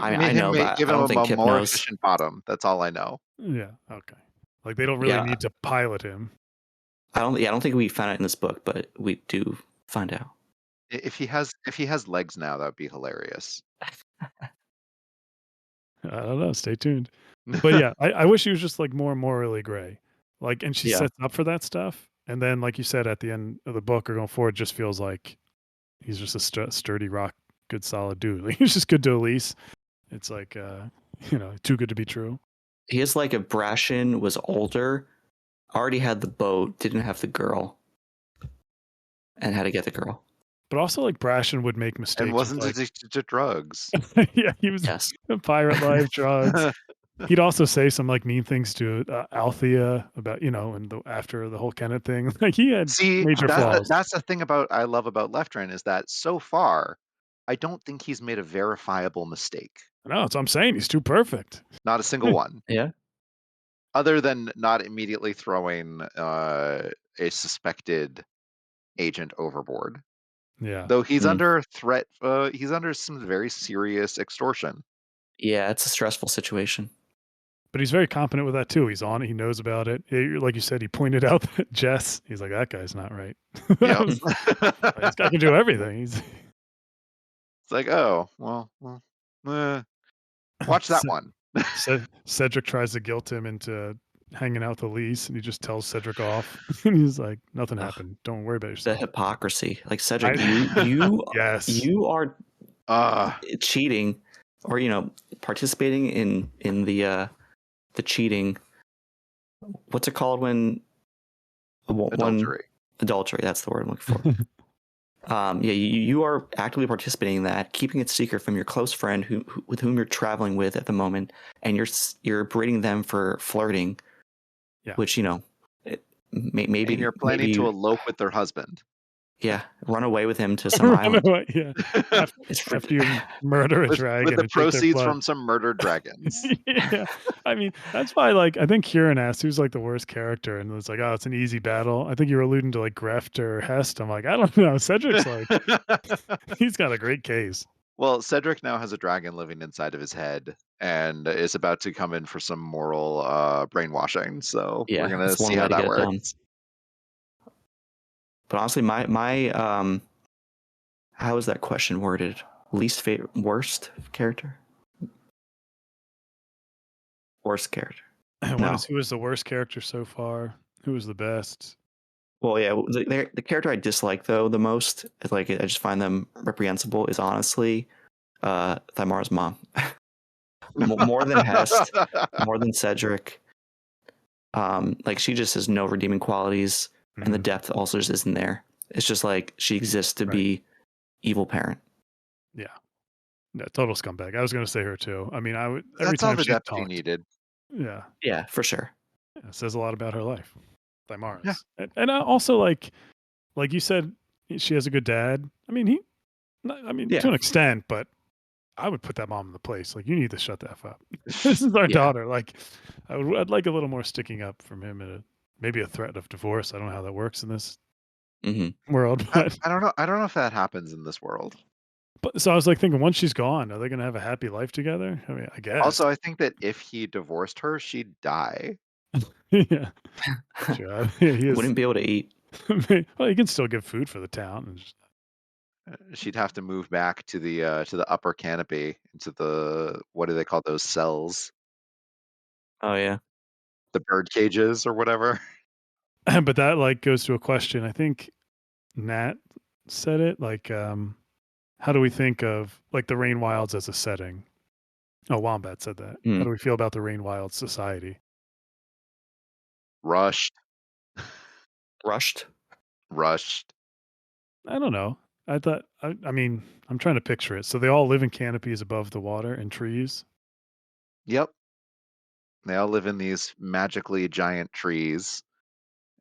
I know, but I don't think Kip more knows. Efficient bottom. That's all I know. Yeah. Okay. Like they don't really need to pilot him. I don't think we found it in this book, but we do find out. If he has legs now, that would be hilarious. I don't know. Stay tuned. But yeah, I wish he was just like more morally gray. Like, and she Yeah. sets up for that stuff. And then, like you said, at the end of the book or going forward, just feels like he's just a sturdy rock, good, solid dude. Like, he's just good to Elise. It's like, too good to be true. He is like if Brashen was older, already had the boat, didn't have the girl, and had to get the girl. But also, like, Brashen would make mistakes. And wasn't with, addicted to drugs. yeah, he was Yes. a pirate life, drugs. He'd also say some like mean things to Althea about, and after the whole Kenneth thing. Like, he had See, major flaws. that's the thing I love about Leftrin is that so far, I don't think he's made a verifiable mistake. No, that's what I'm saying. He's too perfect. Not a single one. Yeah. Other than not immediately throwing a suspected agent overboard. Yeah. Though he's under threat, he's under some very serious extortion. Yeah, it's a stressful situation. But he's very competent with that too. He's on it. He knows about it. Like you said, he pointed out that Jess. He's like, that guy's not right. Yeah. This guy can do everything. It's like, oh, well, watch that one. Cedric tries to guilt him into hanging out with Elise, and he just tells Cedric off. And he's like, nothing happened. Don't worry about yourself. The hypocrisy. Like, Cedric, you yes, you are cheating, or participating in the cheating. What's it called when Adultery. Adultery, that's the word I'm looking for. You are actively participating in that, keeping it secret from your close friend with whom you're traveling with at the moment, and you're berating them for flirting. Yeah. Which maybe and you're planning to elope with their husband. Yeah, run away with him to some island. Yeah, after you murder a dragon with the proceeds from some murdered dragons. Yeah, I mean that's why. Like, I think Kieran asked who's like the worst character, and it's like, oh, it's an easy battle. I think you're alluding to like Greft or Hest. I'm like, I don't know. Cedric's like, he's got a great case. Well, Cedric now has a dragon living inside of his head and is about to come in for some moral brainwashing. So we're gonna see how that works. But honestly, my how is that question worded? Least favorite, worst character? Worst character. Who was the worst character so far? Who was the best? Well, yeah, the character I dislike though the most, like I just find them reprehensible, is honestly Thymara's mom. More than Hest, more than Cedric. Like, she just has no redeeming qualities. And the depth also just isn't there. It's just like she exists to be evil parent. Yeah, total scumbag. I was going to say her too. I mean, I would every That's time all the she depth talked. you needed. Yeah, for sure. Yeah, it says a lot about her life. Thymara's. Yeah. And also, like you said, she has a good dad. I mean, to an extent, but I would put that mom in the place. Like, you need to shut the F up. This is our daughter. Like, I'd like a little more sticking up from him, and maybe a threat of divorce. I don't know how that works in this world. But I don't know. I don't know if that happens in this world. But so I was like thinking, once she's gone, are they going to have a happy life together? I mean, I guess. Also, I think that if he divorced her, she'd die. Yeah. Sure. He wouldn't be able to eat. Well, he can still give food for the town. And she'd have to move back to the upper canopy, into the, what do they call those cells? Oh yeah, the bird cages or whatever. But that like goes to a question. I think Nat said it. Like, how do we think of like the Rain Wilds as a setting? Oh, Wombat said that. How do we feel about the Rain Wild society? Rushed. I don't know. I thought. I mean, I'm trying to picture it. So they all live in canopies above the water and trees. Yep. They all live in these magically giant trees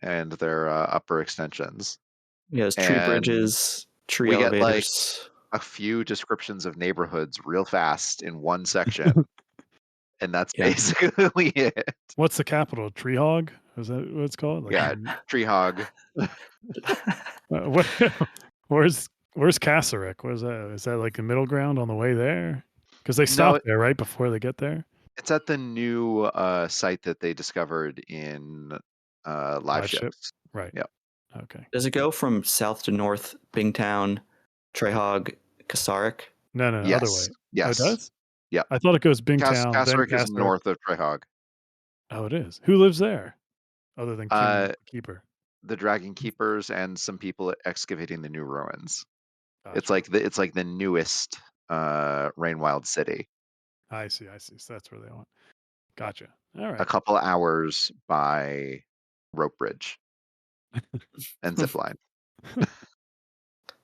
and their upper extensions. Yeah, there's tree bridges, tree elevators. Get like a few descriptions of neighborhoods real fast in one section. And that's basically it. What's the capital? Treehog? Is that what it's called? Like, yeah, Treehog. Where's Kasserek? Where's that? Is that like the middle ground on the way there? Because they stop there right before they get there. It's at the new site that they discovered in live ships. Right. Yep. Okay. Does it go from south to north? Bingtown, Treehog, Kasserek? No. Yes. Other way. Yes. Oh, it does? Yep. I thought it goes Bingtown, then Kasric is Kasric. north of Trehog. Oh, it is. Who lives there other than Kim Uh, the Keeper? the Dragon Keepers and some people excavating the new ruins. It's Gotcha. like the newest Rain Wild city. I see. So that's where they went. Gotcha. All A right. couple hours by rope bridge and zip line.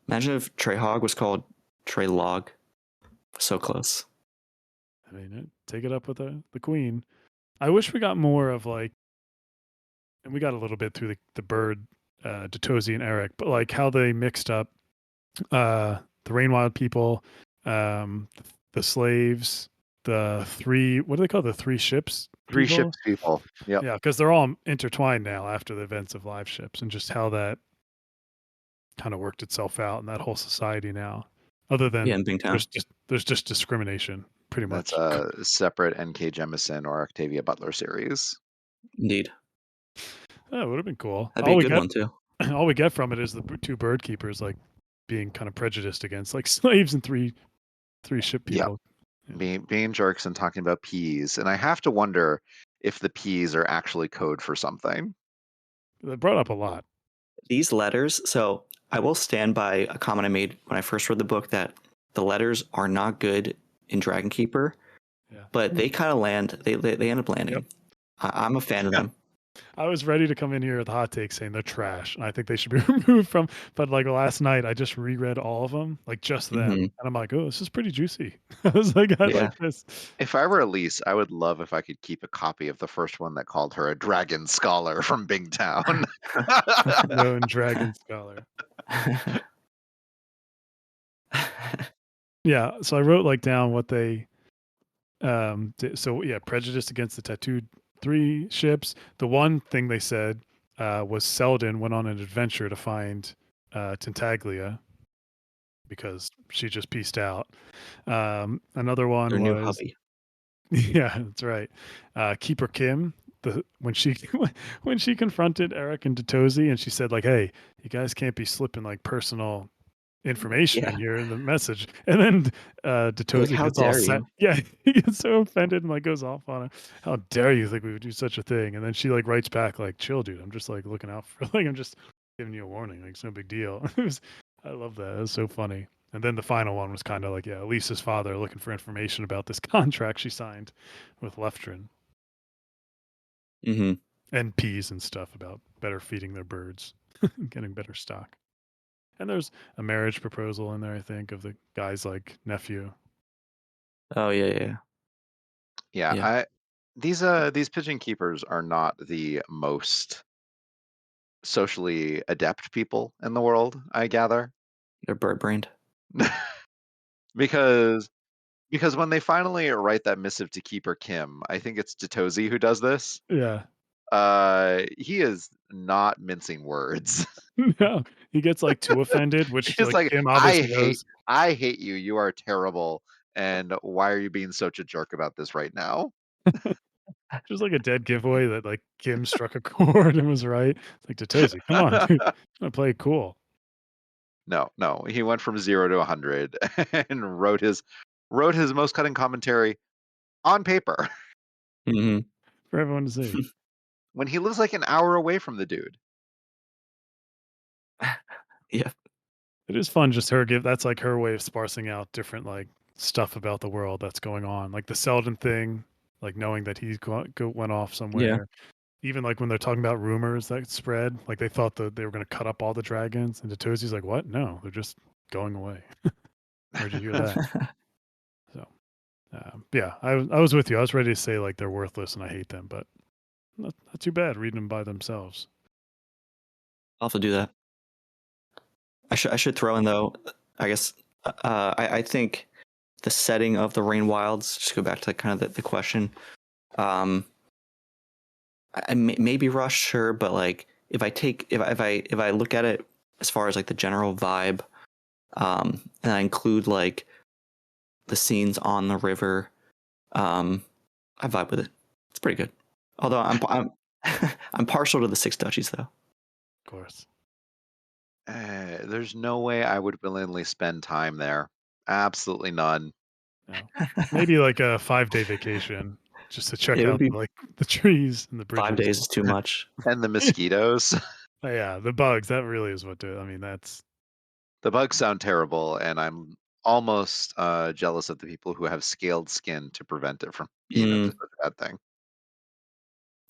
Imagine if Trehog was called Treylog. So close. I mean, take it up with the queen. I wish we got more of like, and we got a little bit through the bird, Detozi and Eric, but like how they mixed up the Rain Wild people, the slaves, the three, what do they call the three ships? Three People? ships people. Yep. Yeah, because they're all intertwined now after the events of Live Ships, and just how that kind of worked itself out in that whole society now. Other than in Bingtown. there's just discrimination, pretty much. That's a separate N.K. Jemisin or Octavia Butler series. Indeed. Oh, it would have been cool. That'd be a good one too. All we get from it is the two bird keepers like being kind of prejudiced against like slaves and three ship people. Yeah. Being jerks and talking about peas. And I have to wonder if the peas are actually code for something. They brought up a lot. These letters, so I will stand by a comment I made when I first read the book that the letters are not good in Dragon Keeper, but they kind of land, they end up landing. Yep. I'm a fan of them. I was ready to come in here with a hot take saying they're trash, and I think they should be removed from. But like last night, I just reread all of them, like just them, and I'm like, oh, this is pretty juicy. I was like, I like this. If I were Elise, I would love if I could keep a copy of the first one that called her a dragon scholar from Bingtown. Known dragon scholar. Yeah, so I wrote like down what they so yeah, prejudice against the tattooed three ships. The one thing they said was Selden went on an adventure to find Tintaglia because she just pieced out. Another one Their was new hubby. Yeah, that's right. Keeper Kim, when she confronted Eric and Detozi, and she said like, "Hey, you guys can't be slipping like personal information in here in the message." And then Detozi like, gets all set. Yeah, he gets so offended and like goes off on it. How dare you think we would do such a thing? And then she like writes back like, "Chill, dude. I'm just like looking out for like I'm just giving you a warning. Like it's no big deal." I love that. It was so funny. And then the final one was kind of like, yeah, Lisa's father looking for information about this contract she signed with Leftrin. Mm-hmm. And peas and stuff about better feeding their birds, getting better stock. And there's a marriage proposal in there, I think, of the guy's like nephew. Oh yeah. These pigeon keepers are not the most socially adept people in the world, I gather. They're bird brained. because when they finally write that missive to Keeper Kim, I think it's Detozi who does this. Yeah. He is not mincing words. No, he gets like too offended, which like Kim obviously knows. I hate you. You are terrible. And why are you being such a jerk about this right now? Just like a dead giveaway that like Kim struck a chord and was right. It's like Detozi, come on, dude. I'm gonna play it cool. No. He went from 0 to 100 and wrote his most cutting commentary on paper. Mm-hmm. For everyone to see. When he lives like an hour away from the dude. Yeah. It is fun just that's like her way of sparsing out different like stuff about the world that's going on. Like the Selden thing, like knowing that he went off somewhere. Yeah. Even like when they're talking about rumors that spread, like they thought that they were going to cut up all the dragons, and Detozi's like, "What? No, they're just going away." Where'd you hear that? So, yeah, I was with you. I was ready to say like they're worthless and I hate them, but not too bad reading them by themselves. I'll have to do that. I should throw in though. I guess I think the setting of the Rain Wilds. Just go back to kind of the question. I maybe rush, sure, but like if I look at it as far as like the general vibe, and I include like the scenes on the river, I vibe with it. It's pretty good. Although I'm partial to the Six Duchies though. Of course. There's no way I would willingly spend time there. Absolutely none. Maybe like a 5-day vacation just to check It would out be like the trees and the 5 bridges. days is too much. And the mosquitoes. Yeah, the bugs. That really is what do. I mean, that's The bugs sound terrible, and I'm almost jealous of the people who have scaled skin to prevent it from being Mm. such a bad thing.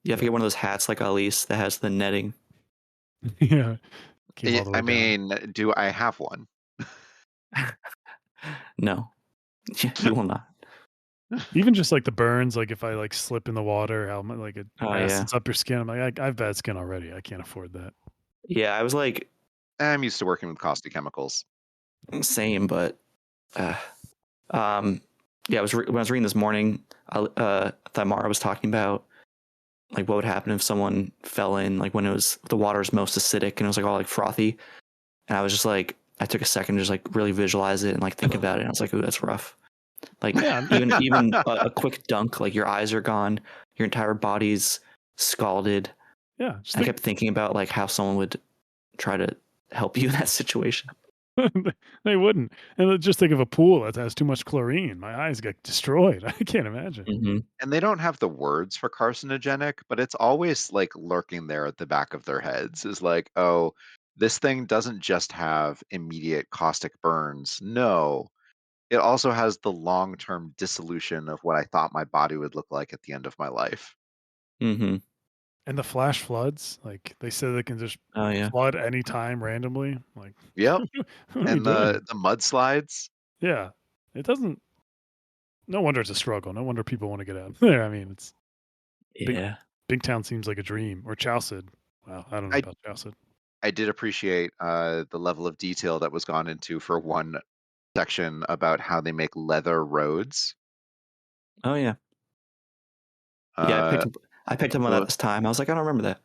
You have to get one of those hats like Elise that has the netting. yeah. Came all the way I down. mean, do I have one? No, you will not. Even just like the burns, like if I like slip in the water, how like it Oh, yeah. acids up your skin. I'm like, I have bad skin already. I can't afford that. Yeah, I was like, I'm used to working with caustic chemicals. same, but yeah, when I was reading this morning, Thamara was talking about like what would happen if someone fell in like when it was the water's most acidic and it was like all like frothy, and I was just like, I took a second to just like really visualize it and like think about it, and I was like, ooh, that's rough. Like even a quick dunk, like your eyes are gone, your entire body's scalded. Yeah. I kept thinking about like how someone would try to help you in that situation. They wouldn't. And just think of a pool that has too much chlorine. My eyes get destroyed. I can't imagine. Mm-hmm. And they don't have the words for carcinogenic, but it's always like lurking there at the back of their heads is like, oh, this thing doesn't just have immediate caustic burns. No, it also has the long-term dissolution of what I thought my body would look like at the end of my life. Mm-hmm. And the flash floods, like they said, they can just flood anytime randomly. Like, Yep. what are we And doing? the mudslides. Yeah, it doesn't. No wonder it's a struggle. No wonder people want to get out there. I mean, it's Big Town seems like a dream. Or Chowsid. Wow, I don't know about Chowsid. I did appreciate the level of detail that was gone into for one section about how they make leather roads. Oh yeah. Yeah, I picked up on that this time. I was like, I don't remember that.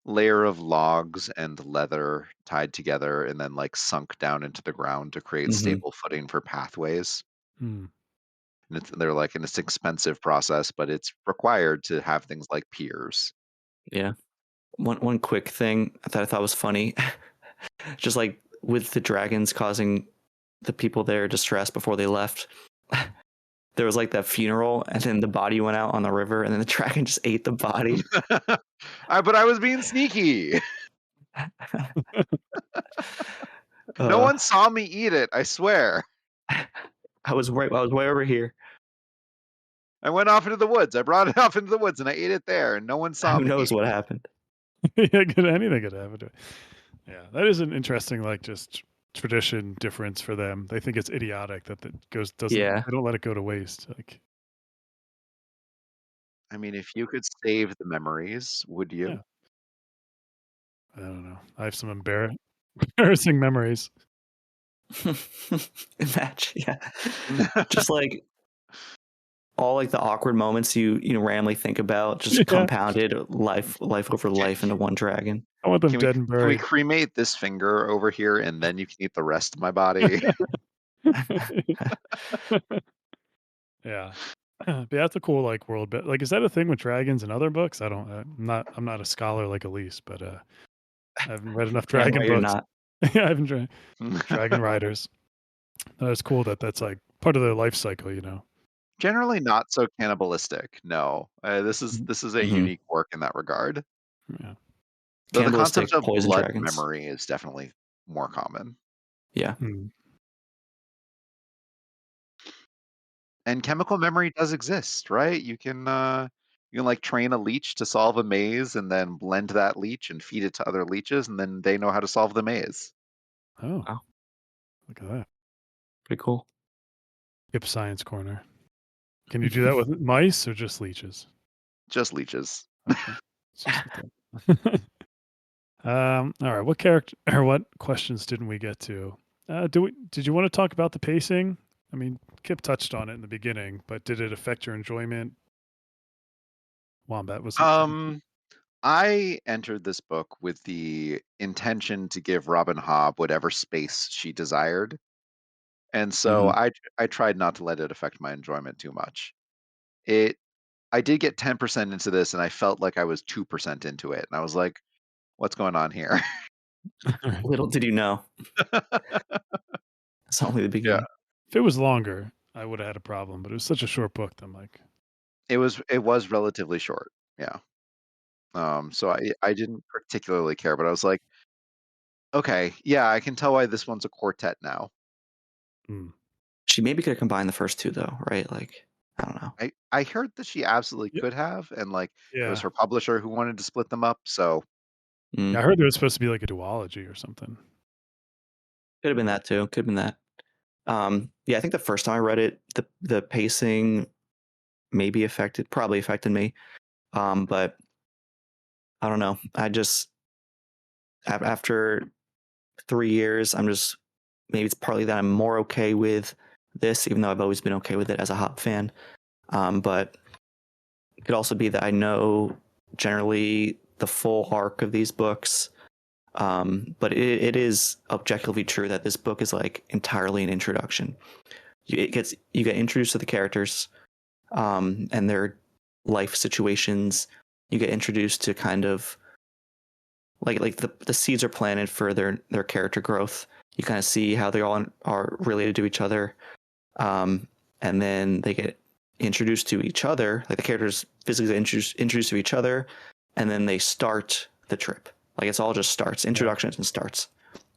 Layer of logs and leather tied together and then like sunk down into the ground to create stable footing for pathways. Hmm. And they're like, and it's an expensive process, but it's required to have things like piers. Yeah. One quick thing that I thought was funny, just like with the dragons causing the people there distress before they left. There was like that funeral, and then the body went out on the river, and then the dragon just ate the body. But I was being sneaky. No one saw me eat it, I swear. I was way over here. I went off into the woods. I brought it off into the woods and I ate it there, and no one saw me. Who knows what happened? Yeah, anything could happen to it. Yeah, that is an interesting, like, just tradition difference for them. They think it's idiotic that doesn't. Yeah. They don't let it go to waste. Like, I mean, if you could save the memories, would you? Yeah. I don't know. I have some embarrassing memories. Imagine, yeah. Just like all like the awkward moments you randomly think about, just compounded life over life into one dragon. I want them dead and Can we buried. cremate this finger over here and then you can eat the rest of my body? Yeah. But that's a cool like world. But like, is that a thing with dragons and other books? I'm not a scholar like Elise, but I haven't read enough dragon You're books. not. Yeah, I haven't read Dragon Riders. That's cool that's like part of their life cycle, you know. Generally not so cannibalistic. No, this is a unique work in that regard. Yeah. Though the concept of poison blood dragons. memory is definitely more common. Yeah. And chemical memory does exist, right? You can like train a leech to solve a maze and then blend that leech and feed it to other leeches and then they know how to solve the maze. Oh. Wow. Look at that. Pretty cool. Hip science corner. Can you do that with mice or just leeches? Just leeches. Okay. All right. What character or what questions didn't we get to? Did you want to talk about the pacing? I mean, Kip touched on it in the beginning, but did it affect your enjoyment? Wombat was. I entered this book with the intention to give Robin Hobb whatever space she desired. And so I tried not to let it affect my enjoyment too much. I did get 10% into this and I felt like I was 2% into it. And I was like, what's going on here? Little did you know. It's only the beginning. If it was longer, I would have had a problem, but it was such a short book that I'm like, It was relatively short. Yeah. So I didn't particularly care, but I was like, okay, yeah, I can tell why this one's a quartet now. hmm. She maybe could have combined the first two though, right? Like, I don't know. I heard that she absolutely Yeah, could have, and like it was yeah. her publisher who wanted to split them up. So Mm. I heard there was supposed to be like a duology or something. Could have been that too. Could have been that. Yeah, I think the first time I read it, the pacing probably affected me. But I don't know. I just after 3 years, I'm just maybe it's partly that I'm more okay with this, even though I've always been okay with it as a Hobb fan. But it could also be that I know generally the full arc of these books. But it is objectively true that this book is like entirely an introduction. You get introduced to the characters, and their life situations. You get introduced to kind of like the seeds are planted for their character growth. You kind of see how they all are related to each other, and then they get introduced to each other. Like the characters physically get introduced to each other, and then they start the trip. Like it's all just starts, introductions and starts,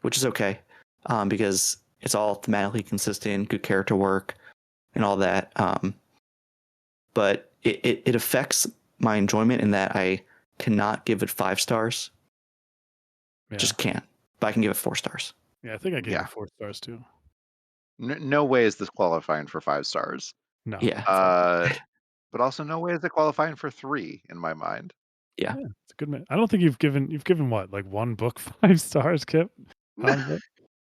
which is okay, because it's all thematically consistent, good character work, and all that. But it affects my enjoyment in that I cannot give it 5 stars. Yeah. Just can't. But I can give it 4 stars. Yeah, I think I gave Yeah. it 4 stars too. no way is this qualifying for 5 stars. No. Yeah. But also no way is it qualifying for 3 in my mind. Yeah. It's a good man. I don't think you've given what, like one book 5 stars, Kip? Out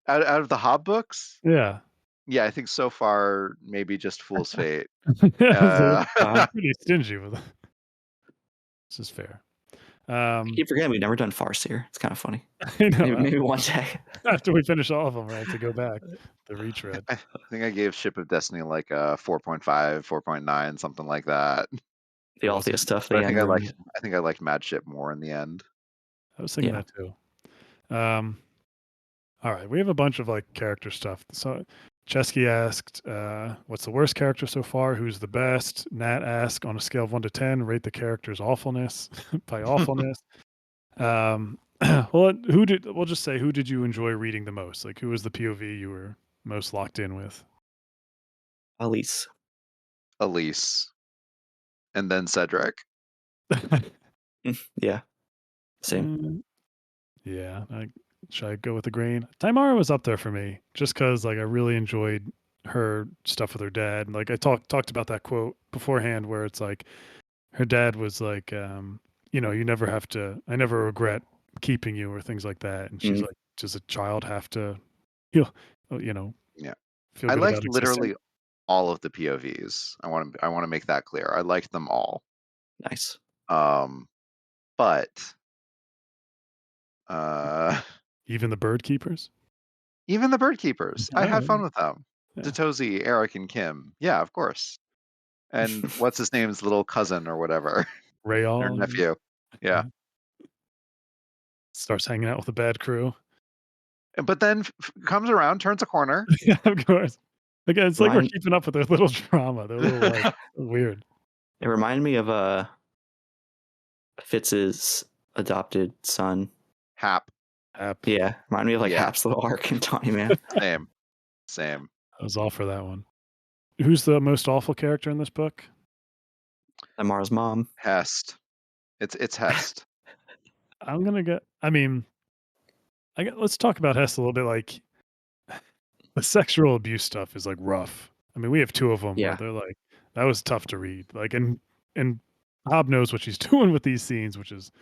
of the Hobb books? Yeah. Yeah, I think so far maybe just Fool's Fate. Yeah, I'm pretty stingy with it. This is fair. I keep forgetting we've never done Farseer. It's kind of funny. I know. Maybe one day. After we finish all of them, right, to go back, the retread. I think I gave Ship of Destiny like a 4.5, 4.9, something like that. The Althea stuff. But The end room. I think I liked Mad Ship more in the end. I was thinking that too. All right, we have a bunch of like character stuff. So Chesky asked, what's the worst character so far? Who's the best? Nat asked, on a scale of 1 to 10, rate the character's awfulness by awfulness. Well, we'll just say, who did you enjoy reading the most? Like, who was the POV you were most locked in with? Elise. And then Cedric. Yeah. Same. Yeah. Should I go with the grain? Taimara was up there for me just because like I really enjoyed her stuff with her dad. Like I talked about that quote beforehand where it's like her dad was like, you never regret keeping you or things like that. And she's like, does a child have to feel Yeah. feel I good liked about literally existing? all of the POVs. I want to make that clear. I liked them all. Nice. But even the bird keepers? Even the bird keepers. I had Alright. fun with them. Yeah. Datozi, Eric, and Kim. Yeah, of course. And what's his name's little cousin or whatever. Rayall. Their nephew. Yeah. Starts hanging out with a bad crew. But then comes around, turns a corner. Yeah, of course. Again, it's like we're keeping up with their little drama. Their little like weird. It reminded me of Fitz's adopted son. Hap. Yeah. Reminded me of like Hap's little arc in Tawny Man. Same. I was all for that one. Who's the most awful character in this book? Amara's mom. Hest. It's Hest. I'm gonna get. I mean, let's talk about Hest a little bit. Like, the sexual abuse stuff is like rough. I mean, we have 2 of them where they're like, that was tough to read. Like, and Hobb knows what she's doing with these scenes, which is,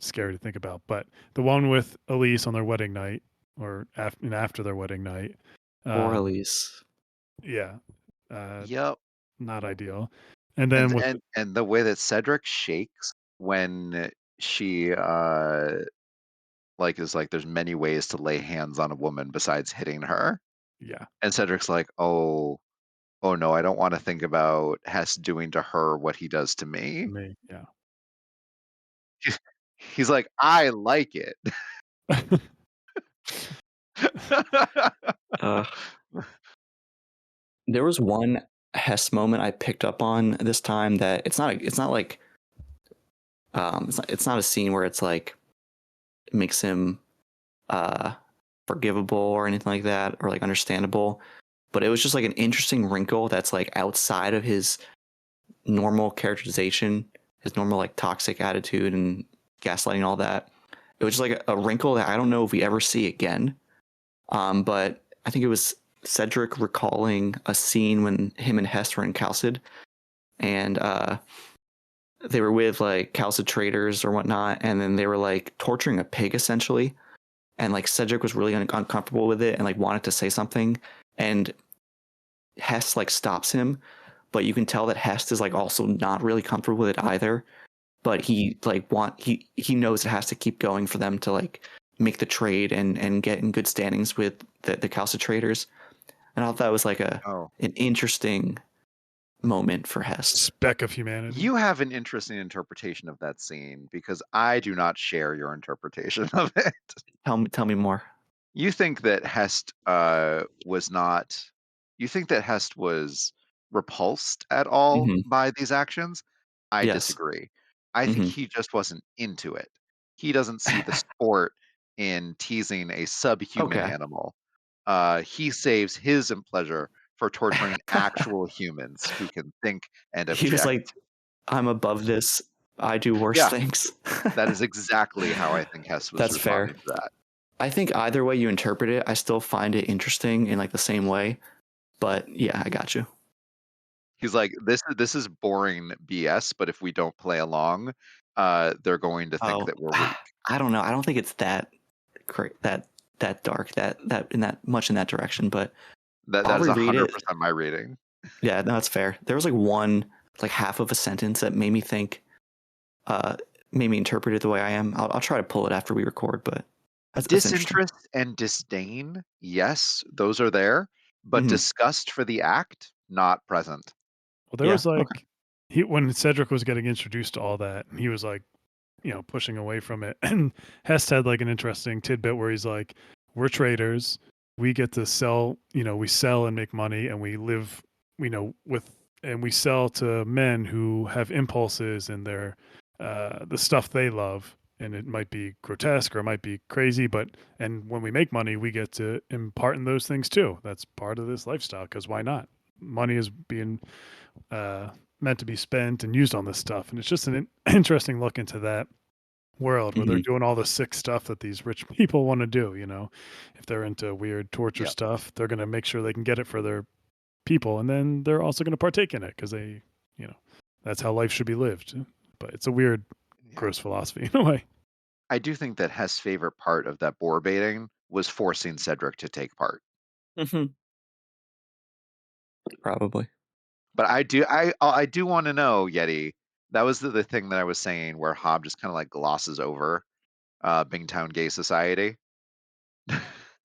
scary to think about. But the one with Elise on their wedding night, or after their wedding night, or Elise. Yeah. Yep. Not ideal. And then and the way that Cedric shakes when she is like there's many ways to lay hands on a woman besides hitting her. Yeah. And Cedric's like, oh no, I don't want to think about Hest doing to her what he does to me. Yeah. He's like, I like it. There was one Hest moment I picked up on this time that it's not like it's not a scene where it's like it makes him forgivable or anything like that, or like understandable, but it was just like an interesting wrinkle that's like outside of his normal characterization, his normal like toxic attitude and gaslighting and all that. It was just like a wrinkle that I don't know if we ever see again. But I think it was Cedric recalling a scene when him and Hest were in Chalced, and they were with like Chalced traders or whatnot, and then they were like torturing a pig essentially, and like Cedric was really uncomfortable with it and like wanted to say something, and Hest like stops him, but you can tell that Hest is like also not really comfortable with it either. But he like he knows it has to keep going for them to like make the trade and get in good standings with the Chalced traders. And I thought that was like an interesting moment for Hest. Speck of humanity. You have an interesting interpretation of that scene because I do not share your interpretation of it. Tell me more. You think that Hest was not. You think that Hest was repulsed at all by these actions? I disagree. I think he just wasn't into it. He doesn't see the sport in teasing a subhuman animal. He saves his pleasure for torturing actual humans who can think and object. He was like, I'm above this. I do worse things. That is exactly how I think Hest was responding to that. I think either way you interpret it, I still find it interesting in like the same way. But yeah, I got you. He's like, this is boring BS, but if we don't play along, they're going to think that we're weak. I don't know. I don't think it's that dark, that in that much in that direction, but that is 100% my reading. Yeah, no, that's fair. There was like one, like half of a sentence that made me think, made me interpret it the way I am. I'll try to pull it after we record, but that's disinterest and disdain, yes, those are there, but disgust for the act, not present. Well, there was like when Cedric was getting introduced to all that, he was like, pushing away from it. And Hest had like an interesting tidbit where he's like, we're traders. We get to sell, we sell and make money, and we live, and we sell to men who have impulses and they're the stuff they love. And it might be grotesque or it might be crazy, and when we make money, we get to impart in those things too. That's part of this lifestyle, because why not? Money is being meant to be spent and used on this stuff. And it's just an interesting look into that world where they're doing all the sick stuff that these rich people want to do. If they're into weird torture stuff, they're going to make sure they can get it for their people. And then they're also going to partake in it because they, that's how life should be lived. But it's a weird, gross philosophy in a way. I do think that Hest's favorite part of that boar baiting was forcing Cedric to take part. Probably. But I do want to know, Yetti, that was the thing that I was saying where Hobb just kind of like glosses over Bingtown gay society.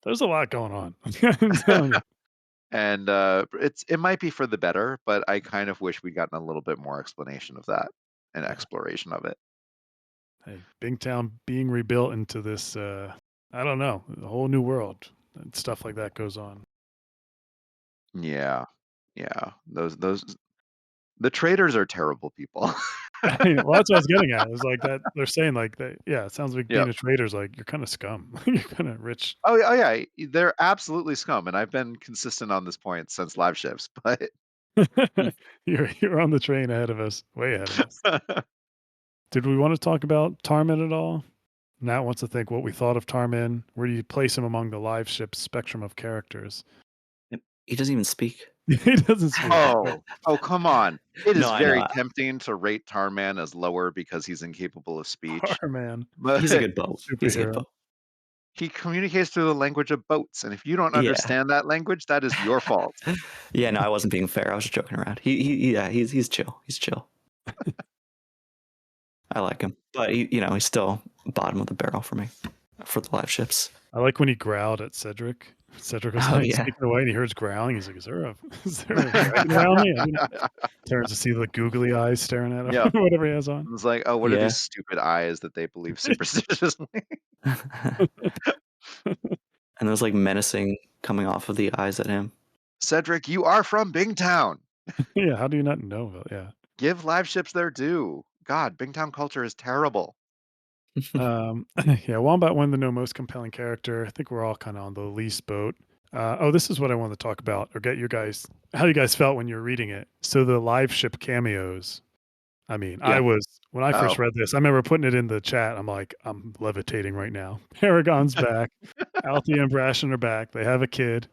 There's a lot going on. I'm telling you. And it might be for the better, but I kind of wish we'd gotten a little bit more explanation of that and exploration of it. Hey, Bingtown being rebuilt into this, I don't know, a whole new world. And stuff like that goes on. Yeah. Those the traders are terrible people. Well, that's what I was getting at. It's like that they're saying like that. Yeah, it sounds like being a trader's like you're kind of scum. You're kind of rich. Oh yeah, they're absolutely scum, and I've been consistent on this point since live ships. But you're on the train ahead of us, way ahead of us. Did we want to talk about Tarmin at all? Nat wants to think what we thought of Tarmin. Where do you place him among the live ship spectrum of characters? He doesn't even speak. He doesn't speak. Oh, come on. It is very tempting to rate Tarman as lower because he's incapable of speech. Tarman. But he's a good boat. He's a good boat. He communicates through the language of boats, and if you don't understand that language, that is your fault. Yeah, no, I wasn't being fair. I was just joking around. He's chill. He's chill. I like him, but he's still bottom of the barrel for me for the live ships. I like when he growled at Cedric. Cedric was speaking away, and he hears growling. He's like, "Is there a dragon around me?" Turns to see the googly eyes staring at him, whatever he has on. It's like, oh, what are these stupid eyes that they believe superstitiously? And there's like menacing coming off of the eyes at him. Cedric, you are from Bingtown. Yeah, how do you not know? Yeah. Give live ships their due. God, Bingtown culture is terrible. Yeah, Wombat won the no most compelling character. I think we're all kind of on the least boat. This is what I wanted to talk about or get you guys how you guys felt when you were reading it. So the live ship cameos. I mean, Yeah. when I first read this, I remember putting it in the chat. I'm like, I'm levitating right now. Paragon's back. Althea and Brashen are back. They have a kid.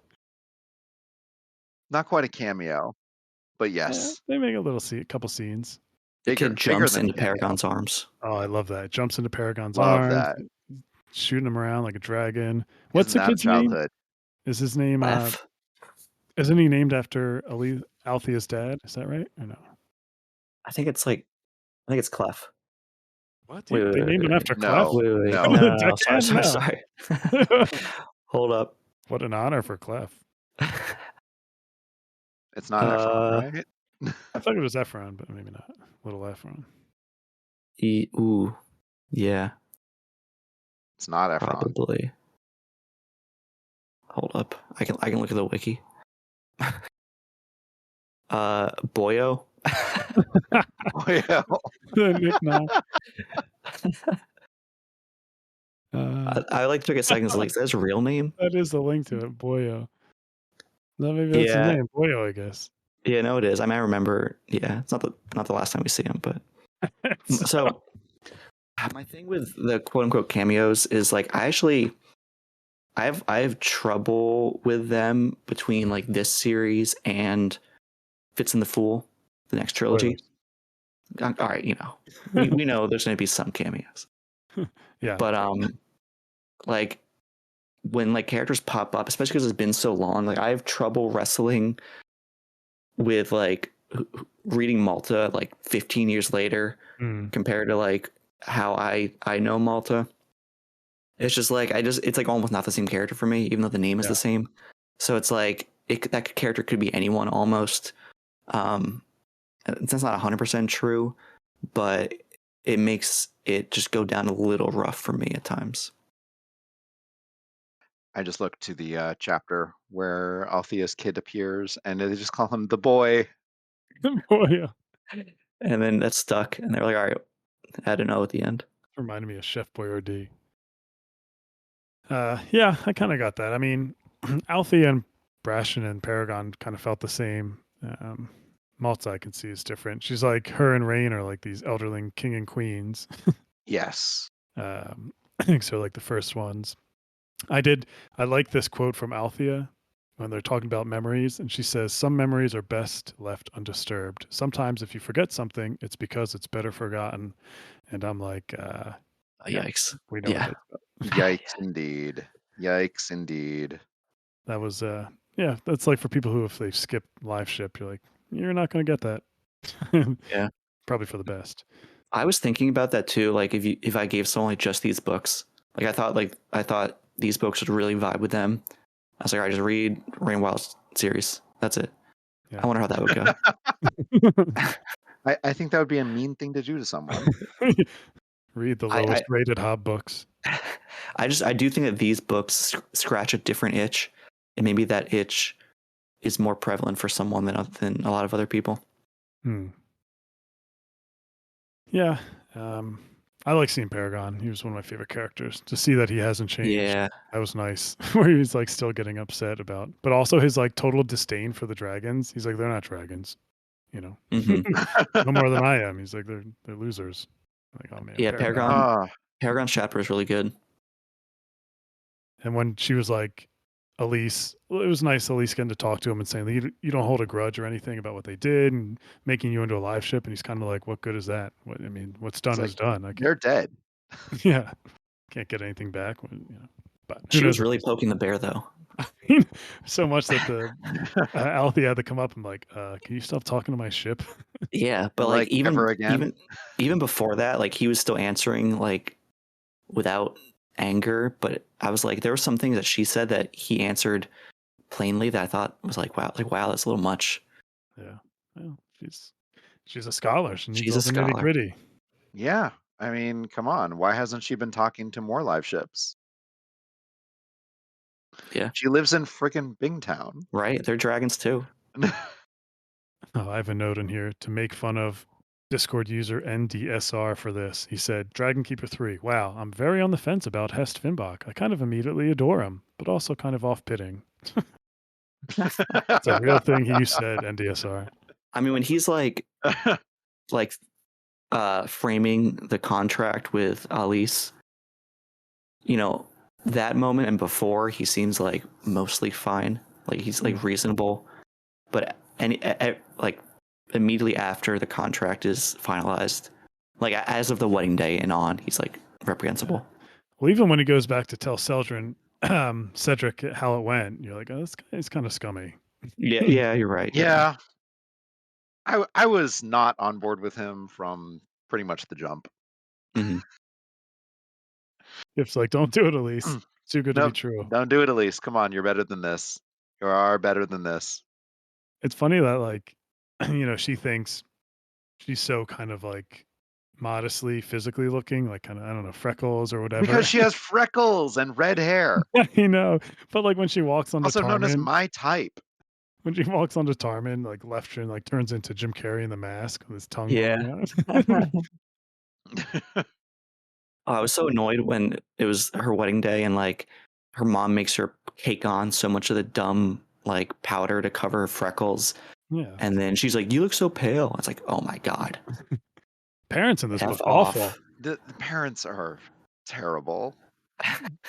Not quite a cameo, but yes. They make a couple scenes. The kid jumps into cameo. Paragon's arms. Oh, I love that. Jumps into Paragon's Love arms, that. shooting him around like a dragon. What's Isn't the that a kid's name? childhood? Is his name F. isn't he named after Althea's dad? Is that right? Or no? I think it's Clef. What? Wait, They named him after Clef? No. Wait. No. No. Deckhand? Sorry. Hold up. What an honor for Clef. It's not Efron, right? I thought it was Efron, but maybe not. Little Efron. Ooh. Yeah. It's not Efron. Probably. Hold up. I can look at the wiki. Boyo. Oh, yeah. I took a second to is that his real name? That is the link to it, Boyo. No, maybe that's his name, Boyo, I guess. Yeah, no, it is. I mean, I remember. Yeah, it's not the last time we see him, but so my thing with the quote unquote cameos is like I have trouble with them between like this series and Fitz and the Fool, the next trilogy. All right, we know there's going to be some cameos. Yeah, but like when like characters pop up, especially because it's been so long, like I have trouble wrestling with like reading Malta like 15 years later compared to like how I know Malta. It's just like it's like almost not the same character for me, even though the name is the same. So it's like that character could be anyone almost. That's not 100% true, but it makes it just go down a little rough for me at times. I just looked to the chapter where Althea's kid appears, and they just call him the boy. The Boyo. And then that's stuck, and they're like, all right, add an O at the end. Reminded me of Chef Boyardee. Yeah, I kind of got that. I mean, Althea and Brashen and Paragon kind of felt the same. Malta, I can see, is different. She's like, her and Rain are like these elderling king and queens. Yes. I think so, like the first ones. I like this quote from Althea when they're talking about memories, and she says, some memories are best left undisturbed. Sometimes if you forget something, it's because it's better forgotten. And I'm like, yikes. We know what that's about. Yikes, indeed. Yikes, indeed. That was, that's like for people who, if they skip live ship, you're like, you're not going to get that. Yeah. Probably for the best. I was thinking about that too. Like if I gave someone like just these books, like I thought these books would really vibe with them. I was like, all right, just read Rain Wild series. That's it. Yeah. I wonder how that would go. I think that would be a mean thing to do to someone. Read the lowest rated Hobb books. I do think that these books scratch a different itch, and maybe that itch is more prevalent for someone than a lot of other people. Yeah. I like seeing Paragon. He was one of my favorite characters. To see that he hasn't changed. Yeah. That was nice. Where he's like still getting upset about, but also his like total disdain for the dragons. He's like, they're not dragons, no more than I am. He's like, they're losers. Like, oh man. Yeah. Paragon's chapter is really good. And when she was like, Elise, it was nice Elise getting to talk to him and saying that you don't hold a grudge or anything about what they did and making you into a live ship. And he's kind of like, what good is that? What's done is done. They're dead. Yeah. Can't get anything back. But she was really poking the bear though. So much that the Althea had to come up and like, can you stop talking to my ship? Yeah. But like even before that, like he was still answering like without anger, but I was like, there were some things that she said that he answered plainly that I thought was like, wow, that's a little much. Yeah. Well, she's a scholar. She's a scholar. Nitty-gritty. Yeah. I mean, come on. Why hasn't she been talking to more live ships? Yeah. She lives in frickin' Bingtown. Right. They're dragons too. Oh, I have a note in here to make fun of Discord user NDSR for this. He said, Dragon Keeper 3. Wow, I'm very on the fence about Hest Finnbach. I kind of immediately adore him, but also kind of off-putting. It's a real thing he said, NDSR. I mean, when he's like framing the contract with Alice, you know, that moment and before, he seems like mostly fine. Like he's like reasonable, but like immediately after the contract is finalized, like as of the wedding day and on, he's like reprehensible. Well, even when he goes back to tell Cedric how it went, you're like, oh, this guy's kind of scummy. Yeah, you're right. Yeah. I was not on board with him from pretty much the jump. Mm-hmm. It's like, don't do it, Elise. Too good to be true. Don't do it, Elise. Come on, you're better than this. You are better than this. It's funny that, like, she thinks she's so kind of like modestly physically looking, like kind of, I don't know, freckles or whatever. Because she has freckles and red hair. I know. But like when she walks onto Also known as Tarmin, my type. when she walks onto Tarmin, like left turn, like turns into Jim Carrey in The Mask with his tongue Yeah. rolling out. I was so annoyed when it was her wedding day and like her mom makes her cake on so much of the dumb like powder to cover her freckles. Yeah. And then she's like, "You look so pale." It's like, oh my God. Parents in this F book, off. awful. The parents are terrible.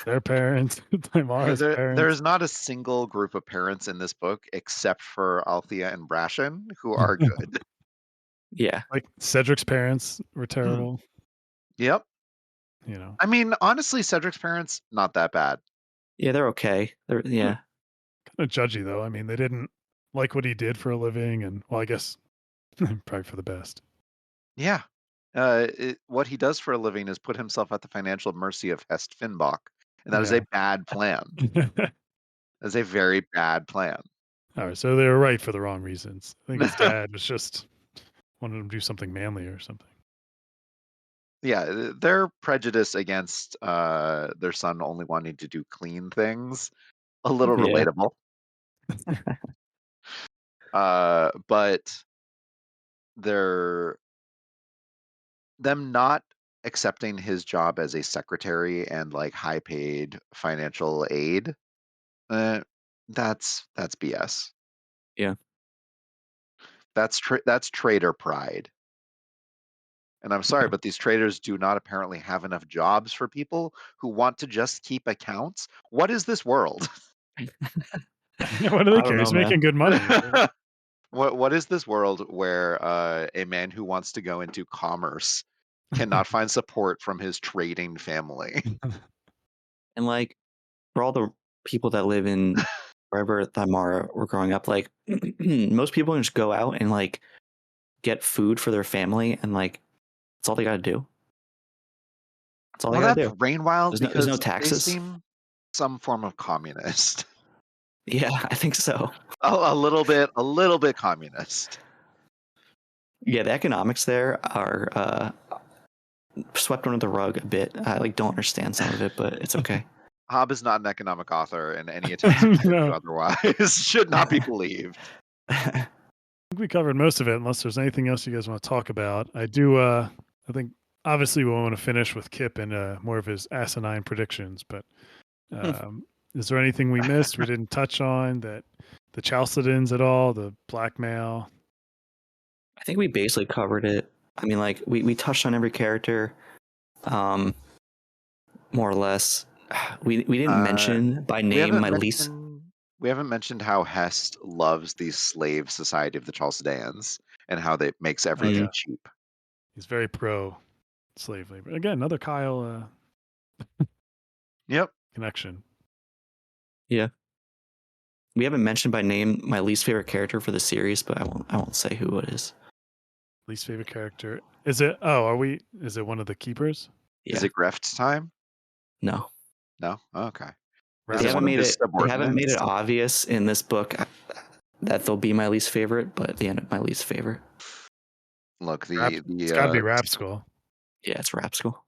Their parents, Tamara's parents. There's not a single group of parents in this book except for Althea and Brashen who are good. Yeah. Like Cedric's parents were terrible. Yep. I mean, honestly, Cedric's parents, not that bad. Yeah, they're okay. Yeah. Kind of judgy though. I mean, they didn't like what he did for a living, and well, I guess probably for the best. Yeah. What he does for a living is put himself at the financial mercy of Hest Finnbach, and that is a bad plan. That's a very bad plan. All right, so they were right for the wrong reasons. I think his dad was just wanted him to do something manly or something. Yeah, their prejudice against their son only wanting to do clean things, a little relatable. But them not accepting his job as a secretary and like high paid financial aid, that's BS. Yeah. That's trader pride. And I'm sorry, but these traders do not apparently have enough jobs for people who want to just keep accounts. What is this world? What do they care? He's making good money. What is this world where a man who wants to go into commerce cannot find support from his trading family? And like for all the people that live in wherever Thamara were growing up, like most people can just go out and like get food for their family, and like that's all they got to do. That's all they got to do. Rain Wild There's no taxes. They seem some form of communist. Yeah, I think so. A little bit communist. Yeah, the economics there are swept under the rug a bit. I like don't understand some of it, but it's okay. Hobb is not an economic author, and any attempt to do otherwise should not be believed. I think we covered most of it, unless there's anything else you guys want to talk about. I do. I think obviously we want to finish with Kip and more of his asinine predictions, but is there anything we missed we didn't touch on, that the Chalcedons at all, the blackmail? I think we basically covered it. I mean, like we touched on every character, more or less. We didn't mention by name my least. We haven't mentioned how Hest loves the slave society of the Chalcedons and how that makes everything cheap. He's very pro slave labor. Again, another Kyle connection. Yeah. We haven't mentioned by name my least favorite character for the series, but I won't say who it is. Least favorite character. Is it is it one of the keepers? Yeah. Is it Greft's time? No. No? Okay. They haven't made it obvious in this book that they'll be my least favorite, but they end up my least favorite. Look, it's gotta be Rap School. Yeah, it's Rap School.